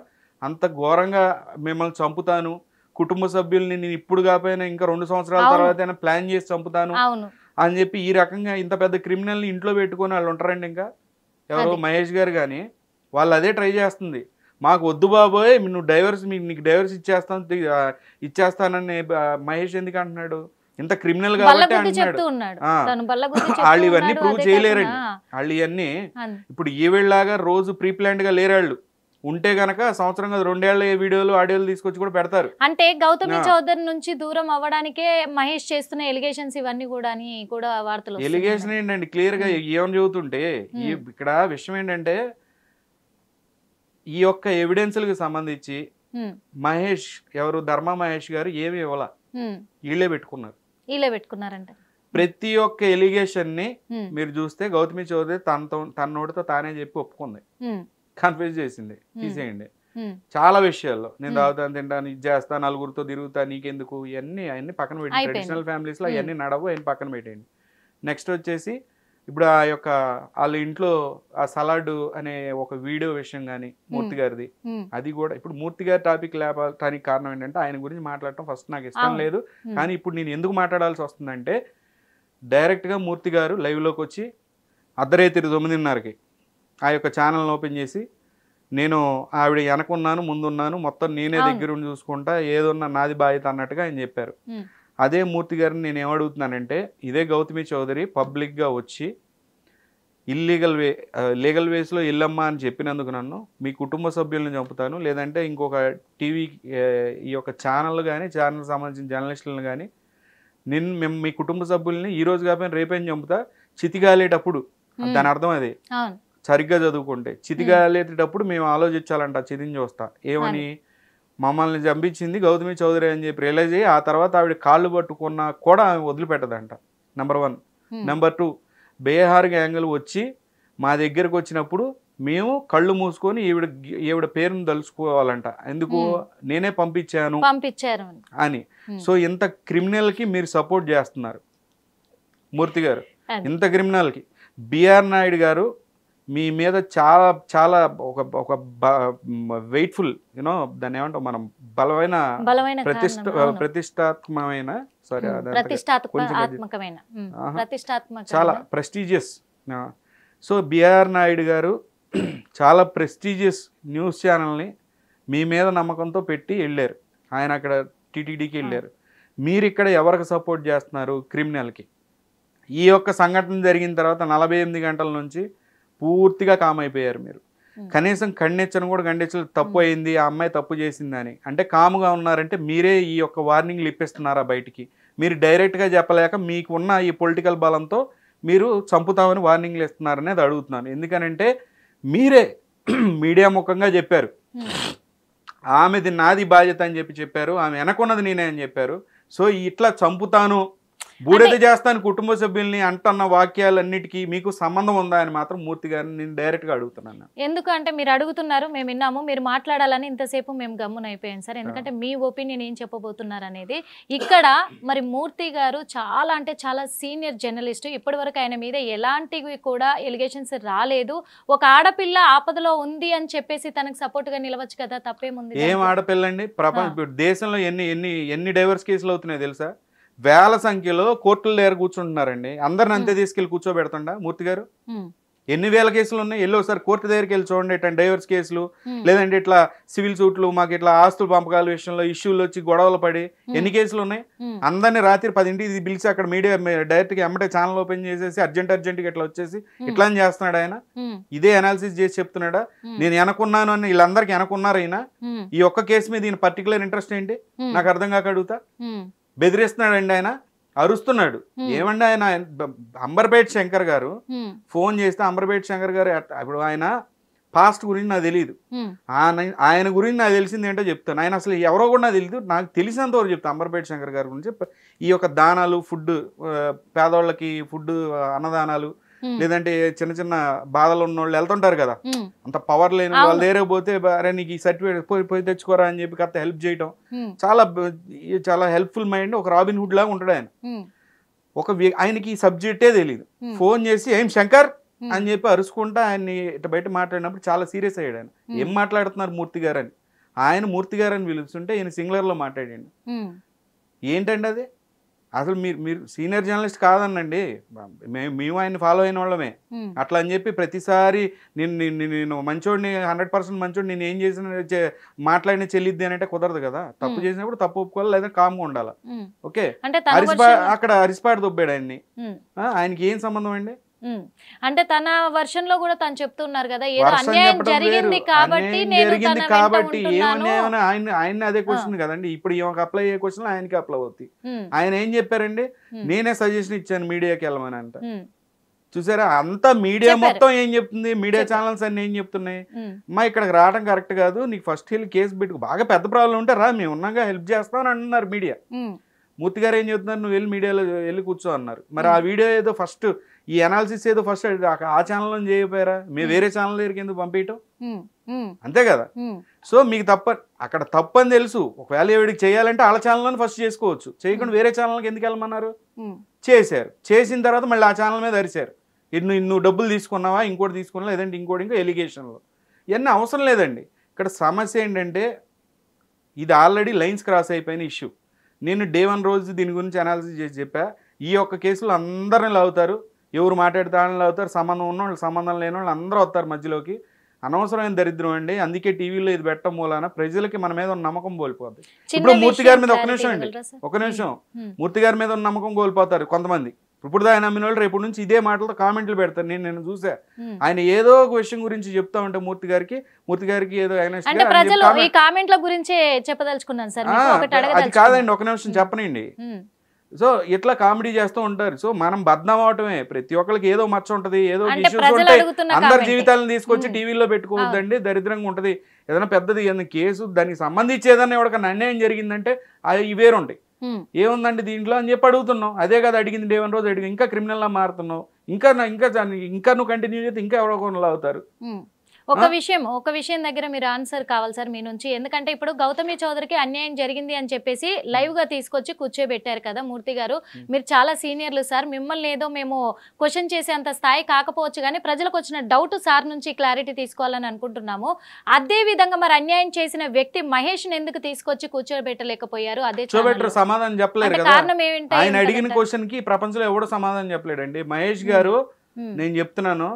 అంత ఘోరంగా మిమ్మల్ని చంపుతాను, కుటుంబ సభ్యుల్ని నేను ఇప్పుడు కాకపోయినా ఇంకా 2 సంవత్సరాల తర్వాత ప్లాన్ చేసి చంపుతాను అని చెప్పి ఈ రకంగా ఇంత పెద్ద క్రిమినల్ని ఇంట్లో పెట్టుకొని వాళ్ళు ఉంటారండి. ఇంకా ఎవరో మహేష్ గారు కానీ వాళ్ళు అదే ట్రై చేస్తుంది. మాకు వద్దు బాబోయ్, నువ్వు నీకు డైవర్స్ ఇచ్చేస్తానని మహేష్ ఎందుకు అంటున్నాడు? ఇంత క్రిమినల్ కాబట్టి అంటున్నాడు. వాళ్ళు ఇవన్నీ ప్రూవ్ చేయలేరండి. వాళ్ళు ఇవన్నీ ఇప్పుడు ఈవేళలాగా రోజు ప్రీ ప్లాన్డ్ గా లేరాళ్ళు. ఉంటే గనక సంవత్సరం 2 ఏళ్ల వీడియోలు ఆడియోలు తీసుకొచ్చి కూడా పెడతారు. అంటే గౌతమి చౌదరి నుంచి దూరం అవ్వడానికే మహేష్ చేస్తున్న ఎలిగేషన్స్ ఇవన్నీ కూడా వార్తలు. ఎలిగేషన్ ఏంటండి, క్లియర్ గా ఏమని చెబుతుంటే ఇక్కడ విషయం ఏంటంటే ఈ యొక్క ఎవిడెన్స్లకు సంబంధించి మహేష్ ధర్మా మహేష్ గారు ఏమి ఇవ్వాల, వీళ్ళే పెట్టుకున్నారంట. ప్రతి ఒక్క ఎలిగేషన్ ని మీరు చూస్తే గౌతమి చౌదరి తన నోటితో తానే చెప్పి ఒప్పుకుంది, కన్ఫ్యూజ్ చేసింది, తీసేయండి. చాలా విషయాల్లో నేను తాగుతాను, తింటాను, ఇది చేస్తా, నలుగురితో తిరుగుతా, నీకెందుకు, అవన్నీ పక్కన పెట్టండి. ట్రెడిషనల్ ఫ్యామిలీస్ లో అవన్నీ నడవు, అవన్నీ పక్కన పెట్టండి. నెక్స్ట్ వచ్చేసి ఇప్పుడు ఆ యొక్క వాళ్ళ ఇంట్లో ఆ సలాడ్ అనే ఒక వీడియో విషయం కానీ మూర్తి గారిది, అది కూడా ఇప్పుడు మూర్తి గారి టాపిక్ లేపడానికి కారణం ఏంటంటే ఆయన గురించి మాట్లాడటం ఫస్ట్ నాకు ఇష్టం లేదు. కానీ ఇప్పుడు నేను ఎందుకు మాట్లాడాల్సి వస్తుందంటే డైరెక్ట్గా మూర్తి గారు లైవ్లోకి వచ్చి అర్ధరాత్రి 9:30కి ఆ యొక్క ఛానల్ని ఓపెన్ చేసి నేను ఆవిడ వెనకున్నాను, ముందున్నాను, మొత్తం నేనే దగ్గరుండి చూసుకుంటా, ఏదన్నా నాది బాధ్యత అన్నట్టుగా ఆయన చెప్పారు. అదే మూర్తి గారిని నేను ఏమడుగుతున్నానంటే ఇదే గౌతమి చౌదరి పబ్లిక్గా వచ్చి లీగల్ వేస్లో ఇల్లమ్మా అని చెప్పినందుకు నన్ను మీ కుటుంబ సభ్యులను చంపుతాను, లేదంటే ఇంకొక టీవీ ఈ యొక్క ఛానల్ కానీ ఛానల్ సంబంధించిన జర్నలిస్టులను కానీ మేము మీ కుటుంబ సభ్యుల్ని ఈ రోజు కాకపోయినా రేపేం చంపుతా, చితిగాలేటప్పుడు దాని అర్థం అది సరిగ్గా చదువుకుంటే చితిగాలేటప్పుడు మేము ఆలోచించాలంట, చితిని చూస్తా ఏమని మమ్మల్ని చంపించింది గౌతమి చౌదరి అని చెప్పి రియలైజ్ అయ్యి ఆ తర్వాత ఆవిడ కాళ్ళు పట్టుకున్నా కూడా ఆమె వదిలిపెట్టదంట. నెంబర్ 1. నెంబర్ 2, బీహార్ గ్యాంగులు వచ్చి మా దగ్గరకు వచ్చినప్పుడు మేము కళ్ళు మూసుకొని ఈవిడ పేరును తలుచుకోవాలంట. ఎందుకు? నేనే పంపించారు అని. సో ఇంత క్రిమినల్కి మీరు సపోర్ట్ చేస్తున్నారు మూర్తి గారు, ఇంత క్రిమినల్కి. బిఆర్ నాయుడు గారు మీ మీద చాలా చాలా ఒక వెయిట్ఫుల్ దాన్ని ఏమంటాం మనం, బలమైన ప్రతిష్టాత్మకమైన చాలా ప్రెస్టీజియస్. సో బిఆర్ నాయుడు గారు చాలా ప్రెస్టీజియస్ న్యూస్ ఛానల్ని మీ మీద నమ్మకంతో పెట్టి వెళ్ళారు. ఆయన అక్కడ టీటీడీకి వెళ్ళారు. మీరు ఇక్కడ ఎవరికి సపోర్ట్ చేస్తున్నారు? క్రిమినల్కి. ఈ యొక్క సంఘటన జరిగిన తర్వాత 48 గంటల నుంచి పూర్తిగా కామ్ అయిపోయారు మీరు. కనీసం ఖండించను కూడా ఖండించలేదు, తప్పు అయింది, ఆ అమ్మాయి తప్పు చేసిందని. అంటే కాముగా ఉన్నారంటే మీరే ఈ యొక్క వార్నింగ్లు ఇప్పిస్తున్నారా బయటికి? మీరు డైరెక్ట్గా చెప్పలేక మీకు ఉన్న ఈ పొలిటికల్ బలంతో మీరు చంపుతామని వార్నింగ్లు ఇస్తున్నారనేది అడుగుతున్నాను. ఎందుకనంటే మీరే మీడియా ముఖంగా చెప్పారు, ఆమెది నాది బాధ్యత అని చెప్పారు, ఆమె వెనకున్నది నేనే అని చెప్పారు. సో ఇట్లా చంపుతాను, బూడిద చేస్తాను కుటుంబ సభ్యుల్ని అంటున్న వాక్యాలన్నిటికీ మీకు సంబంధం ఉందా అని మాత్రం మూర్తి గారిని నేను డైరెక్ట్గా అడుగుతున్నాను. ఎందుకంటే మీరు అడుగుతున్నారు, మేము విన్నాము, మీరు మాట్లాడాలని ఇంతసేపు మేము గమ్మున అయిపోయాం సార్. ఎందుకంటే మీ ఒపీనియన్ ఏం చెప్పబోతున్నారు అనేది. ఇక్కడ మరి మూర్తి గారు చాలా అంటే చాలా సీనియర్ జర్నలిస్ట్. ఇప్పటివరకు ఆయన మీద ఎలాంటివి కూడా ఎలిగేషన్స్ రాలేదు. ఒక ఆడపిల్ల ఆపదలో ఉంది అని చెప్పేసి తనకు సపోర్ట్ గా నిలవచ్చు కదా, తప్పేముంది? ఏం ఆడపిల్ల అండి? దేశంలో ఎన్ని డైవర్స్ కేసులు అవుతున్నాయి తెలుసా? వేల సంఖ్యలో కోర్టుల దగ్గర కూర్చుంటున్నారండి. అందరిని అంతే తీసుకెళ్లి కూర్చోబెడుతుండా మూర్తి గారు? ఎన్ని వేల కేసులు ఉన్నాయి? ఎల్లో ఒకసారి కోర్టు దగ్గరికి వెళ్ళి చూడండి. ఇట్లా డైవర్స్ కేసులు, లేదంటే ఇట్లా సివిల్ సూట్లు, మాకు ఇట్లా ఆస్తుల పంపకాల విషయంలో ఇష్యూలు వచ్చి గొడవలు పడి ఎన్ని కేసులు ఉన్నాయి? అందరినీ రాత్రి 10ంటికి పిలిచి అక్కడ మీడియా డైరెక్ట్గా ఎమ్మటే ఛానల్ ఓపెన్ చేసేసి అర్జెంట్గా ఇట్లా వచ్చేసి ఇట్లా చేస్తున్నాడు ఆయన. ఇదే అనాలిసిస్ చేసి చెప్తున్నాడా? నేను వెనకున్నాను అని వీళ్ళందరికీ వెనకున్నారు అయినా ఈ ఒక్క కేసు మీద ఈయన పర్టికులర్ ఇంట్రెస్ట్ ఏంటి నాకు అర్థం కాక అడుగుతా. బెదిరిస్తున్నాడండి ఆయన, అరుస్తున్నాడు. ఏమండి ఆయన అంబర్పేట శంకర్ గారు ఫోన్ చేస్తే అంబర్పేట శంకర్ గారు ఇప్పుడు ఆయన పాస్ట్ గురించి నాకు తెలియదు, ఆయన గురించి నాకు తెలిసింది ఏంటో చెప్తాను. ఆయన అసలు ఎవరో కూడా నాకు తెలియదు, నాకు తెలిసినంత వరకు చెప్తాను అంబర్పేట శంకర్ గారి గురించి. ఈ యొక్క దానాలు, ఫుడ్, పేదవాళ్ళకి ఫుడ్, అన్నదానాలు, లేదంటే చిన్న చిన్న బాధలు ఉన్న వాళ్ళు వెళ్తుంటారు కదా, అంత పవర్ లేని వాళ్ళ దగ్గర పోతే అరే నీకు ఈ సర్టిఫికేట్ పోయి తెచ్చుకోరా అని చెప్పి కాస్త హెల్ప్ చేయటం, చాలా హెల్ప్ఫుల్ మైండ్. ఒక రాబిన్ హుడ్ లాగా ఉంటాడు ఆయన. ఆయనకి ఈ సబ్జెక్టే తెలియదు. ఫోన్ చేసి ఏం శంకర్ అని చెప్పి అరుచుకుంటా ఆయన్ని ఇట్లా బయట మాట్లాడినప్పుడు చాలా సీరియస్ అయ్యాడు ఆయన. ఏం మాట్లాడుతున్నారు మూర్తి గారు అని. ఆయన మూర్తి గారు అని పిలుస్తుంటే ఈయన సింగులర్లో మాట్లాడండి. ఏంటండి అది? అసలు మీరు సీనియర్ జర్నలిస్ట్ కాదనండి, మేము ఆయన్ని ఫాలో అయిన వాళ్ళమే. అట్లా అని చెప్పి ప్రతిసారి నేను మంచోడిని 100% మంచోడి, నేను ఏం చేసిన మాట్లాడిన చెల్లిద్ది అని అంటే కుదరదు కదా. తప్పు చేసినప్పుడు తప్పు ఒప్పుకోవాలి, లేదా కామ్గా ఉండాలి. ఓకే, అక్కడ అరిసిపాడు దొబ్బాడు ఆయన్ని. ఆయనకి ఏం సంబంధం అండి? అంటే తన వర్షన్ లో కూడా తను చెప్తున్నారు కదా, ఏదో అన్యాయం జరిగింది కాబట్టి ఆయన అదే క్వశ్చన్ కదండి. ఇప్పుడు ఈమెకు అప్లై అయ్యే క్వశ్చన్ ఆయనకి అప్లై అవుతాయి. ఆయన ఏం చెప్పారండి? నేనే సజెషన్ ఇచ్చాను మీడియాకి వెళ్ళమని అంట. చూసారా, అంతా మీడియా మొత్తం ఏం చెప్తుంది, మీడియా ఛానల్స్ అన్ని ఏం చెప్తున్నాయి, మా ఇక్కడికి రావడం కరెక్ట్ కాదు, నీకు ఫస్ట్ వెళ్ళి కేసు పెట్టుకు, బాగా పెద్ద ప్రాబ్లం ఉంటే రా, మేము ఉన్నాగా హెల్ప్ చేస్తామని అంటున్నారు మీడియా. మూర్తి గారు ఏం చెప్తున్నారు? నువ్వు వెళ్ళి మీడియాలో వెళ్ళి కూర్చో అన్నారు. మరి ఆ వీడియో ఏదో ఫస్ట్, ఈ అనాలిసిస్ ఏదో ఫస్ట్ ఆ ఛానల్లో చేయకపోయారా? మేము వేరే ఛానల్ దగ్గరికి ఎందుకు పంపించటం? అంతే కదా. సో మీకు అక్కడ తప్పని తెలుసు. ఒకవేళ ఎవరికి చేయాలంటే వాళ్ళ ఛానల్లోనే ఫస్ట్ చేసుకోవచ్చు, చేయకుండా వేరే ఛానల్కి ఎందుకు వెళ్ళమన్నారు? చేశారు. చేసిన తర్వాత మళ్ళీ ఆ ఛానల్ మీద అరిశారు, నువ్వు డబ్బులు తీసుకున్నావా, ఇంకోటి తీసుకున్నావా, లేదంటే ఇంకోటి ఇంకో ఎలిగేషన్లు. ఇవన్నీ అవసరం లేదండి. ఇక్కడ సమస్య ఏంటంటే ఇది ఆల్రెడీ లైన్స్ క్రాస్ అయిపోయిన ఇష్యూ. నేను డే 1 రోజు దీని గురించి అనాలిసిస్ చేసి చెప్పా. ఈ ఒక్క కేసులో అందరిని లాగుతారు, ఎవరు మాట్లాడితే వాళ్ళని లాగుతారు, సంబంధం ఉన్న వాళ్ళు సంబంధం లేని వాళ్ళు అందరూ వస్తారు మధ్యలోకి. అనవసరమైన దరిద్రం అండి. అందుకే టీవీలో ఇది పెట్టడం మూలాన ప్రజలకి మన మీద ఉన్న నమ్మకం కోల్పోద్ది. ఇప్పుడు మూర్తి గారి మీద ఒక నిమిషం మూర్తి గారి మీద ఉన్న నమ్మకం కోల్పోతారు కొంతమంది. ఇప్పుడు ఆయన నమ్మిన వాళ్ళు రేపు నుంచి ఇదే మాటలతో కామెంట్లు పెడతారు. నేను చూసా, ఆయన ఏదో ఒక విషయం గురించి చెప్తా ఉంటే మూర్తి గారికి ఏదో అది కాదండి. ఒక నిమిషం చెప్పనండి. సో ఇట్లా కామెడీ చేస్తూ ఉంటారు. సో మనం బద్నాం అవటమే. ప్రతి ఒక్కరికి ఏదో మచ్చ ఉంటది, ఏదో ఇష్యూస్ ఉంటాయి. అందరి జీవితాలను తీసుకొచ్చి టీవీలో పెట్టుకోవద్దండి, దరిద్రంగా ఉంటది. ఏదైనా పెద్దది కేసు దానికి సంబంధించి ఏదైనా ఎవరికైనా అన్యాయం జరిగిందంటే అవి వేరుంటాయి. ఏముందండి దీంట్లో అని చెప్పి అడుగుతున్నావు. అదే కదా అడిగింది, డే 1 రోజు అడిగి ఇంకా క్రిమినల్ లా మారుతున్నావు. ఇంకా నువ్వు కంటిన్యూ చేస్తే ఇంకా ఎవరో కొనలు అవుతారు. ఒక విషయం దగ్గర మీరు ఆన్సర్ కావాలి సార్ మీ నుంచి. ఎందుకంటే ఇప్పుడు గౌతమి చౌదరికి అన్యాయం జరిగింది అని చెప్పేసి లైవ్ గా తీసుకొచ్చి కూర్చోబెట్టారు కదా మూర్తి గారు. మీరు చాలా సీనియర్లు సార్, మిమ్మల్ని ఏదో మేము క్వశ్చన్ చేసేంత స్థాయి కాకపోవచ్చు కానీ ప్రజలకు వచ్చిన డౌట్ సార్ నుంచి క్లారిటీ తీసుకోవాలని అనుకుంటున్నాము. అదే విధంగా మరి అన్యాయం చేసిన వ్యక్తి మహేష్ ఎందుకు తీసుకొచ్చి కూర్చోబెట్టలేకపోయారు? అదే సమాధానం చెప్పలేదు కదా. కారణం ఏమిటి? ఆయన అడిగిన క్వశ్చన్ కి ప్రపంచంలో ఎవడో సమాధానం చెప్పలేడండి. మహేష్ గారు నేను చెప్తున్నాను,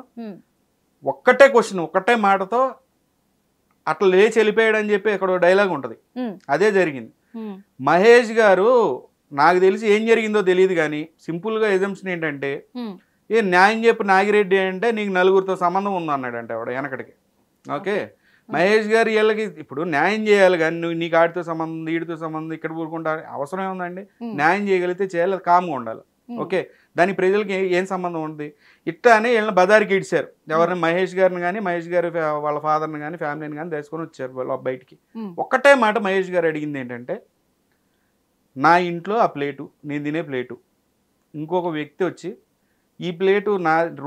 ఒక్కటే క్వశ్చన్, ఒక్కటే మాటతో అట్లా లేచి వెళ్ళిపోయాడు అని చెప్పి ఇక్కడ డైలాగ్ ఉంటుంది. అదే జరిగింది. మహేష్ గారు నాకు తెలిసి ఏం జరిగిందో తెలియదు కానీ సింపుల్గా ఎజంప్షన్ ఏంటంటే, ఏ న్యాయం చెప్పి నాగిరెడ్డి అంటే నీకు 4గురితో సంబంధం ఉందన్నాడు అంటే వాడు వెనకడికి. ఓకే, మహేష్ గారు వీళ్ళకి ఇప్పుడు న్యాయం చేయాలి కానీ నువ్వు నీకు ఆడితో సంబంధం, వీడితో సంబంధం, ఇక్కడ ఊరుకుంటా అవసరం ఏముందండి? న్యాయం చేయగలిగితే చేయాలి, కామ్గా ఉండాలి. ఓకే, దానికి ప్రజలకి ఏం సంబంధం ఉంది? ఇట్లా అని వీళ్ళని బజార్కి ఇడిచారు. ఎవరిని? మహేష్ గారిని కానీ, మహేష్ గారి వాళ్ళ ఫాదర్ని కానీ, ఫ్యామిలీని కానీ తీసుకొని వచ్చారు వాళ్ళ బయటికి. ఒక్కటే మాట మహేష్ గారు అడిగింది ఏంటంటే, నా ఇంట్లో ఆ ప్లేటు, నేను తినే ప్లేటు, ఇంకొక వ్యక్తి వచ్చి ఈ ప్లేటు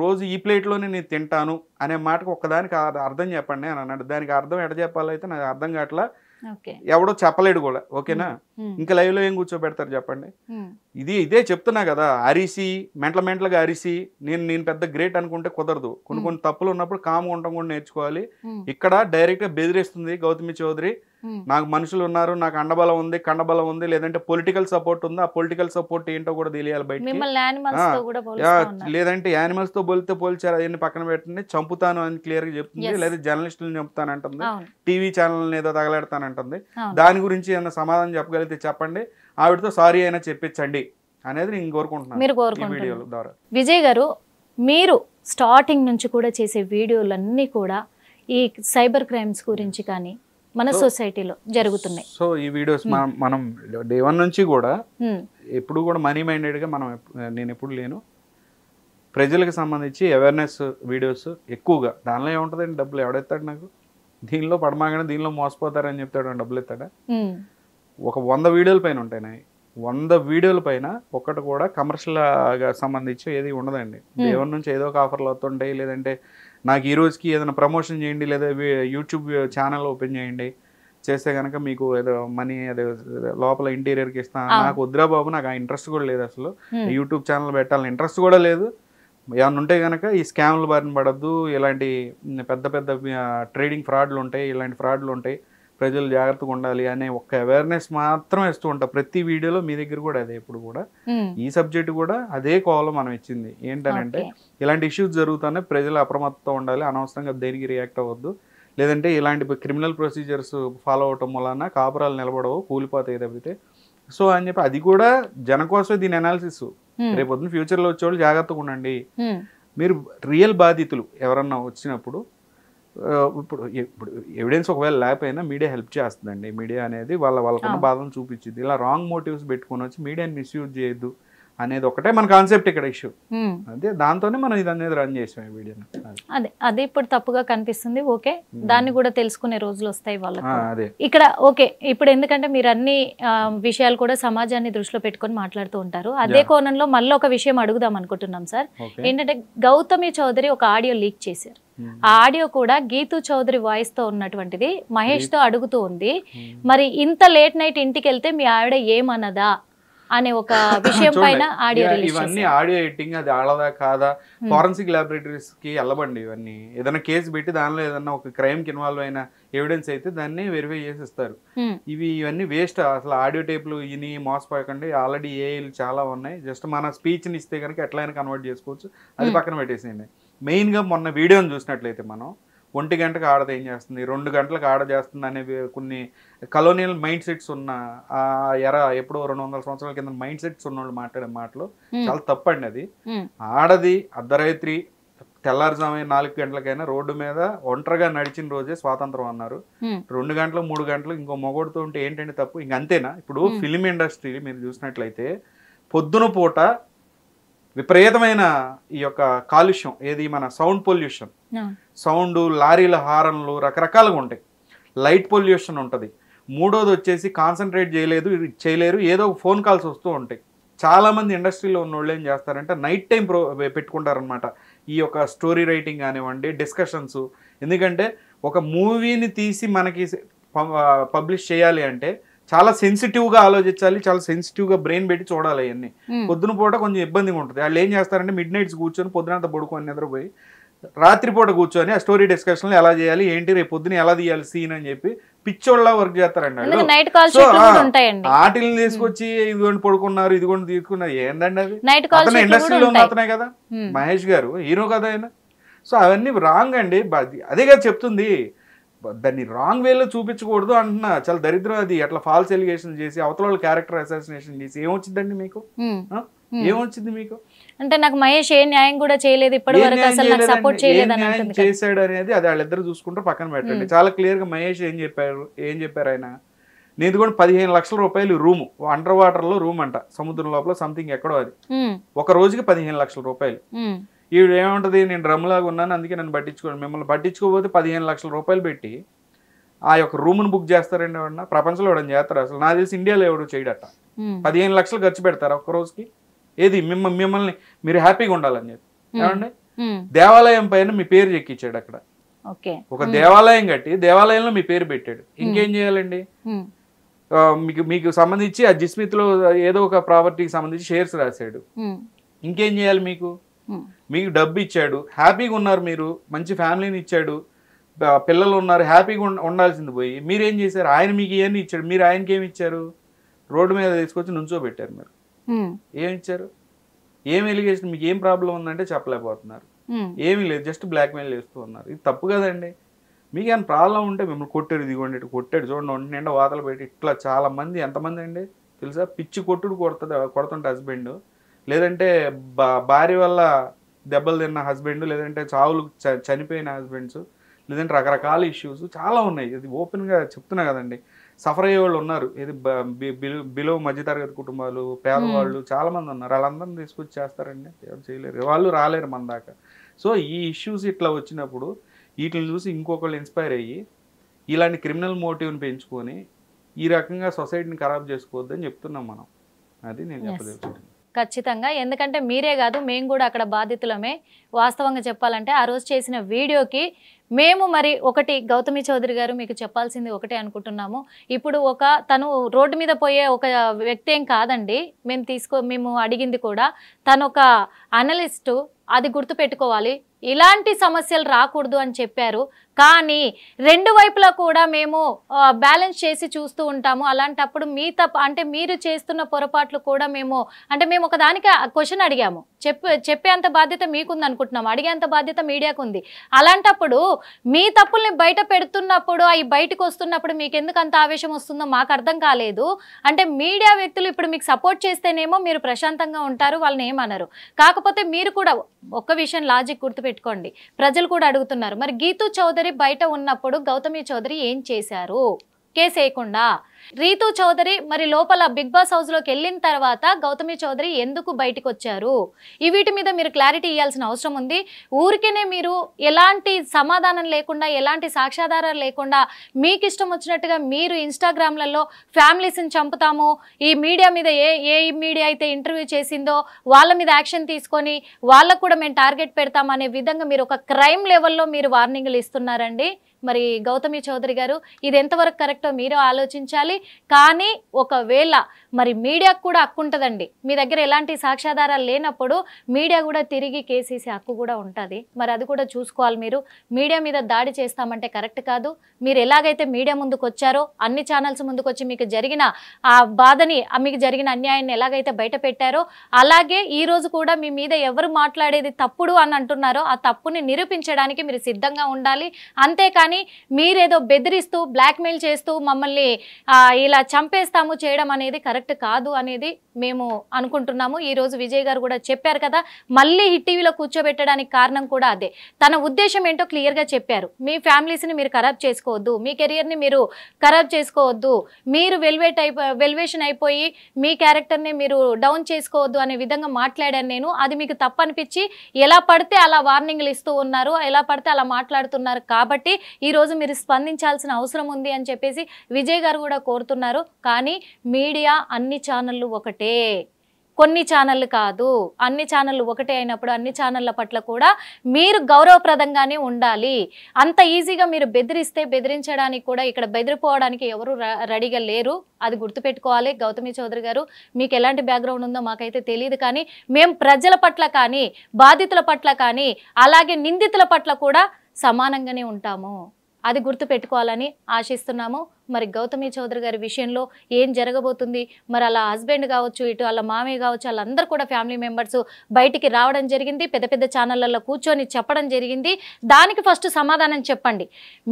రోజు ఈ ప్లేట్లోనే నేను తింటాను అనే మాటకు ఒక్కదానికి అర్థం చెప్పండి అని అన్నాడు. దానికి అర్థం ఎట చెప్పాలైతే నాకు అర్థం కావట్లా, ఎవడో చెప్పలేడు కూడా. ఓకేనా, ఇంకా లైవ్ లో ఏం కూర్చోబెడతారు చెప్పండి? ఇదే చెప్తున్నా కదా, అరిసి మెంటల్గా అరిసి నేను పెద్ద గ్రేట్ అనుకుంటే కుదరదు. కొన్ని తప్పులు ఉన్నప్పుడు కామ్గా ఉండటం కూడా నేర్చుకోవాలి. ఇక్కడ డైరెక్ట్ గా బెదిరిస్తుంది గౌతమి చౌదరి. నాకు మనుషులు ఉన్నారు, నాకు అండబలం ఉంది, కండబలం ఉంది, లేదంటే పొలిటికల్ సపోర్ట్ ఉంది, ఆ పొలిటికల్ సపోర్ట్ ఏంటో కూడా తెలియాలి బయట. లేదంటే యానిమల్స్ తో పోల్చారు, అవన్నీ పక్కన పెట్టండి, చంపుతాను అని క్లియర్ గా చెప్తుంది, లేదా జర్నలిస్టులను చంపుతానంటుంది, టీవీ ఛానల్ ఏదో తగలెడతానంటుంది. దాని గురించి ఏమైనా సమాధానం చెప్పగలిగితే చెప్పండి, ఆవిడతో సారీ అయినా చెప్పించండి అనేది నేను కోరుకుంటున్నాను. విజయ్ గారు, మీరు స్టార్టింగ్ నుంచి కూడా చేసే వీడియోలన్నీ కూడా ఈ సైబర్ క్రైమ్స్ గురించి కానీ మన సొసైటీలో జరుగుతున్నాయి. సో ఈ వీడియోస్ మనం డే 1 నుంచి కూడా ఎప్పుడు కూడా మనీ మైండెడ్ గా నేను ఎప్పుడు లేను. ప్రజలకు సంబంధించి అవేర్నెస్ వీడియోస్ ఎక్కువగా. దానిలో ఏముంటుందండి, డబ్బులు ఎవడెత్తాడు నాకు, దీనిలో పడమాగానే దీనిలో మోసపోతారని చెప్తాడు, డబ్బులు ఎత్తాడా? ఒక 100 వీడియోల పైన ఉంటాయి, 100 వీడియోల పైన ఒక్కటి కూడా కమర్షియల్ గా సంబంధించి ఏది ఉండదండి. డే 1 నుంచి ఏదో ఒక ఆఫర్లు వస్తుంటాయి, లేదంటే నాకు ఈ రోజుకి ఏదైనా ప్రమోషన్ చేయండి, లేదా యూట్యూబ్ ఛానల్ ఓపెన్ చేయండి, చేస్తే కనుక మీకు ఏదో మనీ అదే లోపల ఇంటీరియర్కి ఇస్తాను. నాకు వద్దురా బాబు, నాకు ఆ ఇంట్రెస్ట్ కూడా లేదు, అసలు యూట్యూబ్ ఛానల్ పెట్టాలని ఇంట్రెస్ట్ కూడా లేదు. ఏమన్నా ఉంటే కనుక ఈ స్కామ్లు బారిన పడద్దు, ఇలాంటి పెద్ద పెద్ద ట్రేడింగ్ ఫ్రాడ్లు ఉంటాయి, ఇలాంటి ఫ్రాడ్లు ఉంటాయి, ప్రజలు జాగ్రత్తగా ఉండాలి అనే ఒక అవేర్నెస్ మాత్రం ఇస్తూ ఉంటాం ప్రతి వీడియోలో. మీ దగ్గర కూడా అదే, ఇప్పుడు కూడా ఈ సబ్జెక్ట్ కూడా అదే కోవలో మనం ఇచ్చింది. ఏంటనంటే ఇలాంటి ఇష్యూస్ జరుగుతానే ప్రజలు అప్రమత్తంగా ఉండాలి, అనవసరంగా దేనికి రియాక్ట్ అవ్వద్దు, లేదంటే ఇలాంటి క్రిమినల్ ప్రొసీజర్స్ ఫాలో అవటం వలన కాపురాలు నిలబడవు, కూలిపోతాయి తప్పితే. సో అని చెప్పి అది కూడా జనం కోసమే దీని అనాలిసిస్. రేపు పొద్దున్న ఫ్యూచర్లో వచ్చేవాళ్ళు జాగ్రత్తగా ఉండండి. మీరు రియల్ బాధితులు ఎవరన్నా వచ్చినప్పుడు, ఇప్పుడు ఎవిడెన్స్ ఒకవేళ లేకపోయినా మీడియా హెల్ప్ చేస్తుందండి. మీడియా అనేది వాళ్ళకున్న బాధను చూపించింది. ఇలా రాంగ్ మోటివ్స్ పెట్టుకొని వచ్చి మీడియాని మిస్యూజ్ చేయొద్దు అనేది ఒకటే మన కాన్సెప్ట్ ఇక్కడ ఇష్యూ. అదే దాంతోనే మనం ఇది అనేది రన్ చేసాం ఈ వీడియోని. అదే ఇప్పుడు తప్పుగా కనిపిస్తుంది, ఓకే, దాన్ని కూడా తెలుసుకునే రోజులు వస్తాయి వాళ్ళకి ఇక్కడ. ఓకే, ఇప్పుడు ఎందుకంటే మీరు అన్ని విషయాలు కూడా సమాజాన్ని దృష్టిలో పెట్టుకొని మాట్లాడుతూ ఉంటారు. అదే కోణంలో మళ్ళీ ఒక విషయం అడుగుదాం అనుకుంటున్నాం సార్. ఏంటంటే గౌతమి చౌదరి ఒక ఆడియో లీక్ చేశారు. ఆ ఆడియో కూడా గీతూ చౌదరి వాయిస్ తో ఉన్నటువంటిది. మహేష్ తో అడుగుతూ ఉంది, మరి ఇంత లేట్ నైట్ ఇంటికి వెళ్తే మీ ఆవిడ ఏమన్నదా అనే ఒక విషయం పైన ఆడియో రిలీజ్. ఇవన్నీ ఆడియో ఎడిటింగ్, అది ఆడదా కాదా, ఫారెన్సిక్ ల్యాబొరేటరీస్ కి వెళ్ళబండి. ఇవన్నీ ఏదైనా కేసు పెట్టి దానిలో ఏదైనా ఒక క్రైమ్ కి ఇన్వాల్వ్ అయిన ఎవిడెన్స్ అయితే దాన్ని వెరిఫై చేసి ఇస్తారు. ఇవన్నీ వేస్ట్. అసలు ఆడియో టేపులు ఇని మోసపోకండి, ఆల్రెడీ ఏఐలు చాలా ఉన్నాయి. జస్ట్ మన స్పీచ్ ని ఇస్తే కనుక ఎట్లయినా కన్వర్ట్ చేసుకోవచ్చు, అది పక్కన పెట్టేసేయండి. మెయిన్ గా మొన్న వీడియోని చూసినట్లయితే మనం 1 గంటకు ఆడది ఏం చేస్తుంది, 2 గంటలకు ఆడ చేస్తుంది అనే కొన్ని కలోనియల్ మైండ్ సెట్స్ ఉన్న ఎప్పుడో 200 సంవత్సరాల కింద మైండ్ సెట్స్ ఉన్నోళ్ళు మాట్లాడే మాటలు చాలా తప్పండి. అది ఆడది అర్ధరాత్రి తెల్లారుజాము 4 గంటలకైనా రోడ్డు మీద ఒంటరిగా నడిచిన రోజే స్వాతంత్రం అన్నారు. 2 గంటలు 3 గంటలు ఇంకో మొగోడుతూ ఉంటే ఏంటంటే తప్పు. ఇంకంతేనా? ఇప్పుడు ఫిలిం ఇండస్ట్రీ మీరు చూసినట్లయితే పొద్దున పూట విపరీతమైన ఈ యొక్క కాలుష్యం, ఏది మన సౌండ్ పొల్యూషన్, సౌండ్, లారీల హారన్లు రకరకాలుగా ఉంటాయి, లైట్ పొల్యూషన్ ఉంటుంది. మూడోది వచ్చేసి కాన్సన్ట్రేట్ చేయలేరు, ఏదో ఫోన్ కాల్స్ వస్తూ ఉంటాయి. చాలామంది ఇండస్ట్రీలో ఉన్న వాళ్ళు ఏం చేస్తారంటే నైట్ టైం పెట్టుకుంటారనమాట ఈ యొక్క స్టోరీ రైటింగ్ కానివ్వండి, డిస్కషన్స్. ఎందుకంటే ఒక మూవీని తీసి మనకి పబ్లిష్ చేయాలి అంటే చాలా సెన్సిటివ్గా ఆలోచించాలి, చాలా సెన్సిటివ్గా బ్రెయిన్ పెట్టి చూడాలి. అవన్నీ పొద్దున పూట కొంచెం ఇబ్బందిగా ఉంటుంది. వాళ్ళు ఏం చేస్తారంటే మిడ్ నైట్స్ కూర్చొని పొద్దునంతా పడుకొని నిద్రపోయి రాత్రిపూట కూర్చొని ఆ స్టోరీ డిస్కషన్లు ఎలా చేయాలి, ఏంటి, రేపు పొద్దున ఎలా తీయాలి సీన్ అని చెప్పి పిచ్చోళ్ళ వర్క్ చేస్తారండి. వాటిని తీసుకొచ్చి ఇదిగోండి పడుకున్నారు, ఇదిగోండి తీసుకున్నారు. ఏందండి అది? అతను ఇండస్ట్రీలో ఉన్న అతనే కదా, మహేష్ గారు హీరో కదా ఆయన. సో అవన్నీ రాంగ్ అండి. అదే కదా చెప్తుంది, దాన్ని రాంగ్ వేలో చూపించకూడదు అంటున్నా. చాలా దరిద్రం అది. అట్లా ఫాల్స్ ఎలిగేషన్ చేసి అవతల క్యారెక్టర్ అసాసినేషన్ చేసి ఏమొచ్చిందండి మీకు? ఏమొచ్చింది మీకు? అంటే నాకు మహేష్ ఏ న్యాయం కూడా చేయలేదు ఇప్పటి వరకు, అసలు నాకు సపోర్ట్ చేయలేదు అని చేశాడు అనేది అది వాళ్ళిద్దరు చూసుకుంటారు, పక్కన పెట్టండి. చాలా క్లియర్ గా మహేష్ ఏం చెప్పారు ఆయన, నేను కూడా 15 లక్షల రూపాయలు రూమ్, అండర్ వాటర్ లో రూమ్ అంట, సముద్రం లోపల సంథింగ్ ఎక్కడో, అది ఒక రోజుకి 15 లక్షల రూపాయలు. ఈవిడ ఏమంటది, నేను డ్రమ్ లాగా ఉన్నాను అందుకే నన్ను పట్టించుకోండి. మిమ్మల్ని పట్టించుకోకపోతే 15 లక్షల రూపాయలు పెట్టి ఆ యొక్క రూమ్ను బుక్ చేస్తారండి ఎవరన్నా? ప్రపంచంలో ఎవడని చేస్తారు? అసలు నాకు తెలిసి ఇండియాలో ఎవడు చేయడట. 15 లక్షలు ఖర్చు పెడతారు ఒక్క రోజుకి. ఏది మిమ్మల్ని మీరు హ్యాపీగా ఉండాలని చెప్పి. ఏమండి, దేవాలయం పైన మీ పేరు చెక్కిచ్చాడు అక్కడ. ఒక దేవాలయం కట్టి దేవాలయంలో మీ పేరు పెట్టాడు. ఇంకేం చేయాలండి? మీకు సంబంధించి ఆ జిస్మిత్ లో ఏదో ఒక ప్రాపర్టీకి సంబంధించి షేర్స్ రాశాడు. ఇంకేం చేయాలి? మీకు డబ్బు ఇచ్చాడు, హ్యాపీగా ఉన్నారు, మీరు మంచి ఫ్యామిలీని ఇచ్చాడు, పిల్లలు ఉన్నారు, హ్యాపీగా ఉండాల్సింది పోయి మీరేం చేశారు? ఆయన మీకు ఇవన్నీ ఇచ్చాడు, మీరు ఆయనకి ఏమి ఇచ్చారు? రోడ్డు మీద తీసుకొచ్చి నుంచోబెట్టారు. మీరు ఏమి ఇచ్చారు? ఏం ఎలిగేషన్? మీకు ఏం ప్రాబ్లం ఉందంటే చెప్పలేకపోతున్నారు. ఏమీ లేదు, జస్ట్ బ్లాక్మెయిల్ చేస్తూ ఉన్నారు. ఇది తప్పు కదండి. మీకు ఏమైనా ప్రాబ్లం ఉంటే మిమ్మల్ని కొట్టాడు, ఇదిగోండి కొట్టాడు చూడండి, ఒంటి నిండా వాతలు పెట్టి ఇట్లా చాలా మంది, ఎంతమంది అండి తెలుసా? పిచ్చి కొట్టుడు కొడుతుంటే హస్బెండ్, లేదంటే భార్య వల్ల దెబ్బలు తిన్న హస్బెండ్, లేదంటే చావులు చనిపోయిన హస్బెండ్స్, లేదంటే రకరకాల ఇష్యూస్ చాలా ఉన్నాయి. ఇది ఓపెన్గా చెప్తున్నా కదండి. సఫర్ అయ్యే వాళ్ళు ఉన్నారు. ఇది బిలో మధ్యతరగతి కుటుంబాలు, పేదవాళ్ళు చాలా మంది ఉన్నారు. వాళ్ళందరినీ తీసుకొచ్చి చేస్తారండి? ఎవరు చేయలేరు, వాళ్ళు రాలేరు మన దాకా. సో ఈ ఇష్యూస్ ఇట్లా వచ్చినప్పుడు వీటిని చూసి ఇంకొకళ్ళు ఇన్స్పైర్ అయ్యి ఇలాంటి క్రిమినల్ మోటివ్ని పెంచుకొని ఈ రకంగా సొసైటీని ఖరాబ్ చేసుకోవద్దని చెప్తున్నాం మనం. అది నేను చెప్పదలుచుకున్నాను. ఖచ్చితంగా. ఎందుకంటే మీరే కాదు, మేము కూడా అక్కడ బాధితులమే. వాస్తవంగా చెప్పాలంటే ఆ రోజు చేసిన వీడియోకి మేము మరి ఒకటి గౌతమి చౌదరి గారు మీకు చెప్పాల్సింది ఒకటే అనుకుంటున్నాము. ఇప్పుడు తను రోడ్డు మీద పోయే ఒక వ్యక్తి ఏం కాదండి. మేము అడిగింది కూడా తను ఒక అనలిస్టు, అది గుర్తుపెట్టుకోవాలి. ఇలాంటి సమస్యలు రాకూడదు అని చెప్పారు. కానీ రెండు వైపులా కూడా మేము బ్యాలెన్స్ చేసి చూస్తూ ఉంటాము. అలాంటప్పుడు అంటే మీరు చేస్తున్న పొరపాట్లు కూడా మేము ఒకదానికి క్వశ్చన్ అడిగాము, చెప్పేంత బాధ్యత మీకుంది అనుకుంటున్నాము, అడిగేంత బాధ్యత మీడియాకు ఉంది. అలాంటప్పుడు మీ తప్పుల్ని బయట పెడుతున్నప్పుడు, అవి బయటకు వస్తున్నప్పుడు మీకు ఎందుకు అంత ఆవేశం వస్తుందో మాకు అర్థం కాలేదు. అంటే మీడియా వ్యక్తులు ఇప్పుడు మీకు సపోర్ట్ చేస్తేనేమో మీరు ప్రశాంతంగా ఉంటారు, వాళ్ళని ఏమన్నారు. కాకపోతే మీరు కూడా ఒక్క విషయం లాజిక్ గుర్తుపెట్టుకోండి, ప్రజలు కూడా అడుగుతున్నారు, మరి గీతూ చౌదరి బయట ఉన్నప్పుడు గౌతమి చౌదరి ఏం చేశారు? కేసు వేయకుండా. రీతూ చౌదరి మరి లోపల బిగ్ బాస్ హౌస్ లోకి వెళ్ళిన తర్వాత గౌతమి చౌదరి ఎందుకు బయటకు వచ్చారు? ఈ వీటి మీద మీరు క్లారిటీ ఇవ్వాల్సిన అవసరం ఉంది. ఊరికేనే మీరు ఎలాంటి సమాధానం లేకుండా, ఎలాంటి సాక్ష్యాధారాలు లేకుండా మీకు ఇష్టం వచ్చినట్టుగా మీరు ఇన్స్టాగ్రామ్లలో ఫ్యామిలీస్ని చంపుతాము, ఈ మీడియా మీద ఏ మీడియా అయితే ఇంటర్వ్యూ చేసిందో వాళ్ళ మీద యాక్షన్ తీసుకొని వాళ్ళకు కూడా మేము టార్గెట్ పెడతాం అనే విధంగా మీరు ఒక క్రైమ్ లెవెల్లో మీరు వార్నింగ్లు ఇస్తున్నారండి. మరి గౌతమి చౌదరి గారు ఇది ఎంతవరకు కరెక్టో మీరు ఆలోచించాలి. కానీ ఒకవేళ మరి మీడియాకు కూడా హక్కు ఉంటుందండి. మీ దగ్గర ఎలాంటి సాక్ష్యాధారాలు లేనప్పుడు మీడియా కూడా తిరిగి కేసేసే హక్కు కూడా ఉంటుంది. మరి అది కూడా చూసుకోవాలి. మీరు మీడియా మీద దాడి చేస్తామంటే కరెక్ట్ కాదు. మీరు ఎలాగైతే మీడియా ముందుకు వచ్చారో, అన్ని ఛానల్స్ ముందుకు వచ్చి మీకు జరిగిన ఆ బాధని, మీకు జరిగిన అన్యాయాన్ని ఎలాగైతే బయట పెట్టారో, అలాగే ఈ రోజు కూడా మీ మీద ఎవరు మాట్లాడేది తప్పుడు అని అంటున్నారో ఆ తప్పుని నిరూపించడానికి మీరు సిద్ధంగా ఉండాలి. అంతేకాని మీరేదో బెదిరిస్తూ బ్లాక్మెయిల్ చేస్తూ మమ్మల్ని ఇలా చంపేస్తాము చేయడం అనేది కరెక్ట్ కాదు అనేది మేము అనుకుంటున్నాము. ఈ రోజు విజయ్ గారు కూడా చెప్పారు కదా, మళ్ళీ హిట్ టీవీలో కూర్చోబెట్టడానికి కారణం కూడా అదే. తన ఉద్దేశం ఏంటో క్లియర్గా చెప్పారు. మీ ఫ్యామిలీస్ని మీరు ఖరాబ్ చేసుకోవద్దు, మీ కెరియర్ని మీరు ఖరాబ్ చేసుకోవద్దు, మీరు వెల్వేషన్ అయిపోయి మీ క్యారెక్టర్ని మీరు డౌన్ చేసుకోవద్దు అనే విధంగా మాట్లాడాను నేను. అది మీకు తప్పనిపించి ఎలా పడితే అలా వార్నింగ్లు ఇస్తూ ఉన్నారు, ఎలా పడితే అలా మాట్లాడుతున్నారు. కాబట్టి ఈ రోజు మీరు స్పందించాల్సిన అవసరం ఉంది అని చెప్పేసి విజయ్ గారు కూడా కోరుతున్నారు. కానీ మీడియా అన్ని ఛానళ్ళు ఒకటే, కొన్ని ఛానళ్ళు కాదు. అన్ని ఛానళ్ళు ఒకటే అయినప్పుడు అన్ని ఛానళ్ళ పట్ల కూడా మీరు గౌరవప్రదంగానే ఉండాలి. అంత ఈజీగా మీరు బెదిరించడానికి కూడా ఇక్కడ బెదిరిపోవడానికి ఎవరు రెడీగా లేరు. అది గుర్తుపెట్టుకోవాలి. గౌతమి చౌదరి గారు మీకు ఎలాంటి బ్యాక్గ్రౌండ్ ఉందో మాకైతే తెలియదు, కానీ మేము ప్రజల పట్ల కానీ, బాధితుల పట్ల కానీ, అలాగే నిందితుల పట్ల కూడా సమానంగానే ఉంటాము. అది గుర్తుపెట్టుకోవాలని ఆశిస్తున్నాము. మరి గౌతమి చౌదరి గారి విషయంలో ఏం జరగబోతుంది? మరి అలా హస్బెండ్ కావచ్చు, ఇటు వాళ్ళ మామయ్య కావచ్చు, వాళ్ళందరూ కూడా ఫ్యామిలీ మెంబర్స్ బయటికి రావడం జరిగింది, పెద్ద పెద్ద ఛానళ్ళల్లో కూర్చొని చెప్పడం జరిగింది. దానికి ఫస్ట్ సమాధానం చెప్పండి.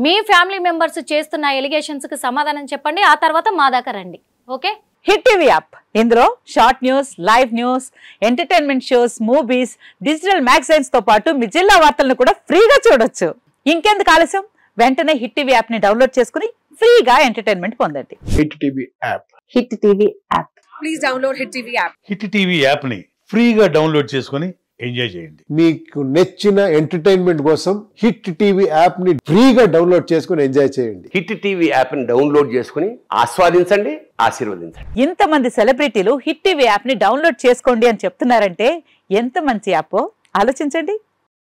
మీ ఫ్యామిలీ మెంబర్స్ చేస్తున్న ఎలిగేషన్స్కి సమాధానం చెప్పండి, ఆ తర్వాత మా దాకా రండి. ఓకే? హిట్ టీవీ యాప్, ఇందులో short news, live news, entertainment shows, movies, digital magazines తో పాటు మీ జిల్లా వార్తలను కూడా ఫ్రీగా చూడొచ్చు. ఇంకెందుకు ఆలస్యం? వెంటనే హిట్ టీవీ యాప్ ని డౌన్లోడ్ చేసుకుని ఫ్రీగా ఎంటర్టైన్మెంట్ పొందండి. Hit TV app. Hit TV app. Please download hit TV app. Hit TV app ని ఫ్రీగా డౌన్లోడ్ చేసుకుని ఎంజాయ్ చేయండి. మీకు నచ్చిన ఎంటర్టైన్మెంట్ కోసం హిట్ టీవీ యాప్ ని ఫ్రీగా డౌన్లోడ్ చేసుకుని ఎంజాయ్ చేయండి. హిట్ టీవీ యాప్ ని డౌన్లోడ్ చేసుకుని ఆస్వాదించండి, ఆశీర్వదించండి. ఇంతమంది సెలబ్రిటీలు హిట్ టీవీ యాప్ ని డౌన్లోడ్ చేసుకోండి అని చెప్తున్నారంటే ఎంత మంచి యాప్ ఆలోచించండి.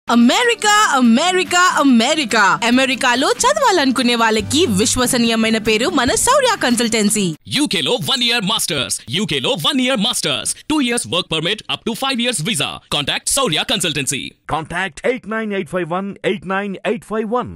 అమెరికా అమెరికా అమెరికా అమెరికాలో చదవాలనుకునే వాళ్ళకి విశ్వసనీయమైన పేరు మన శౌర్య కన్సల్టెన్సీ. UK లో 1 year masters, UK లో 1 year masters, 2 years work permit up to 5 years visa. Contact Saurya Consultancy. Contact 89851 89851.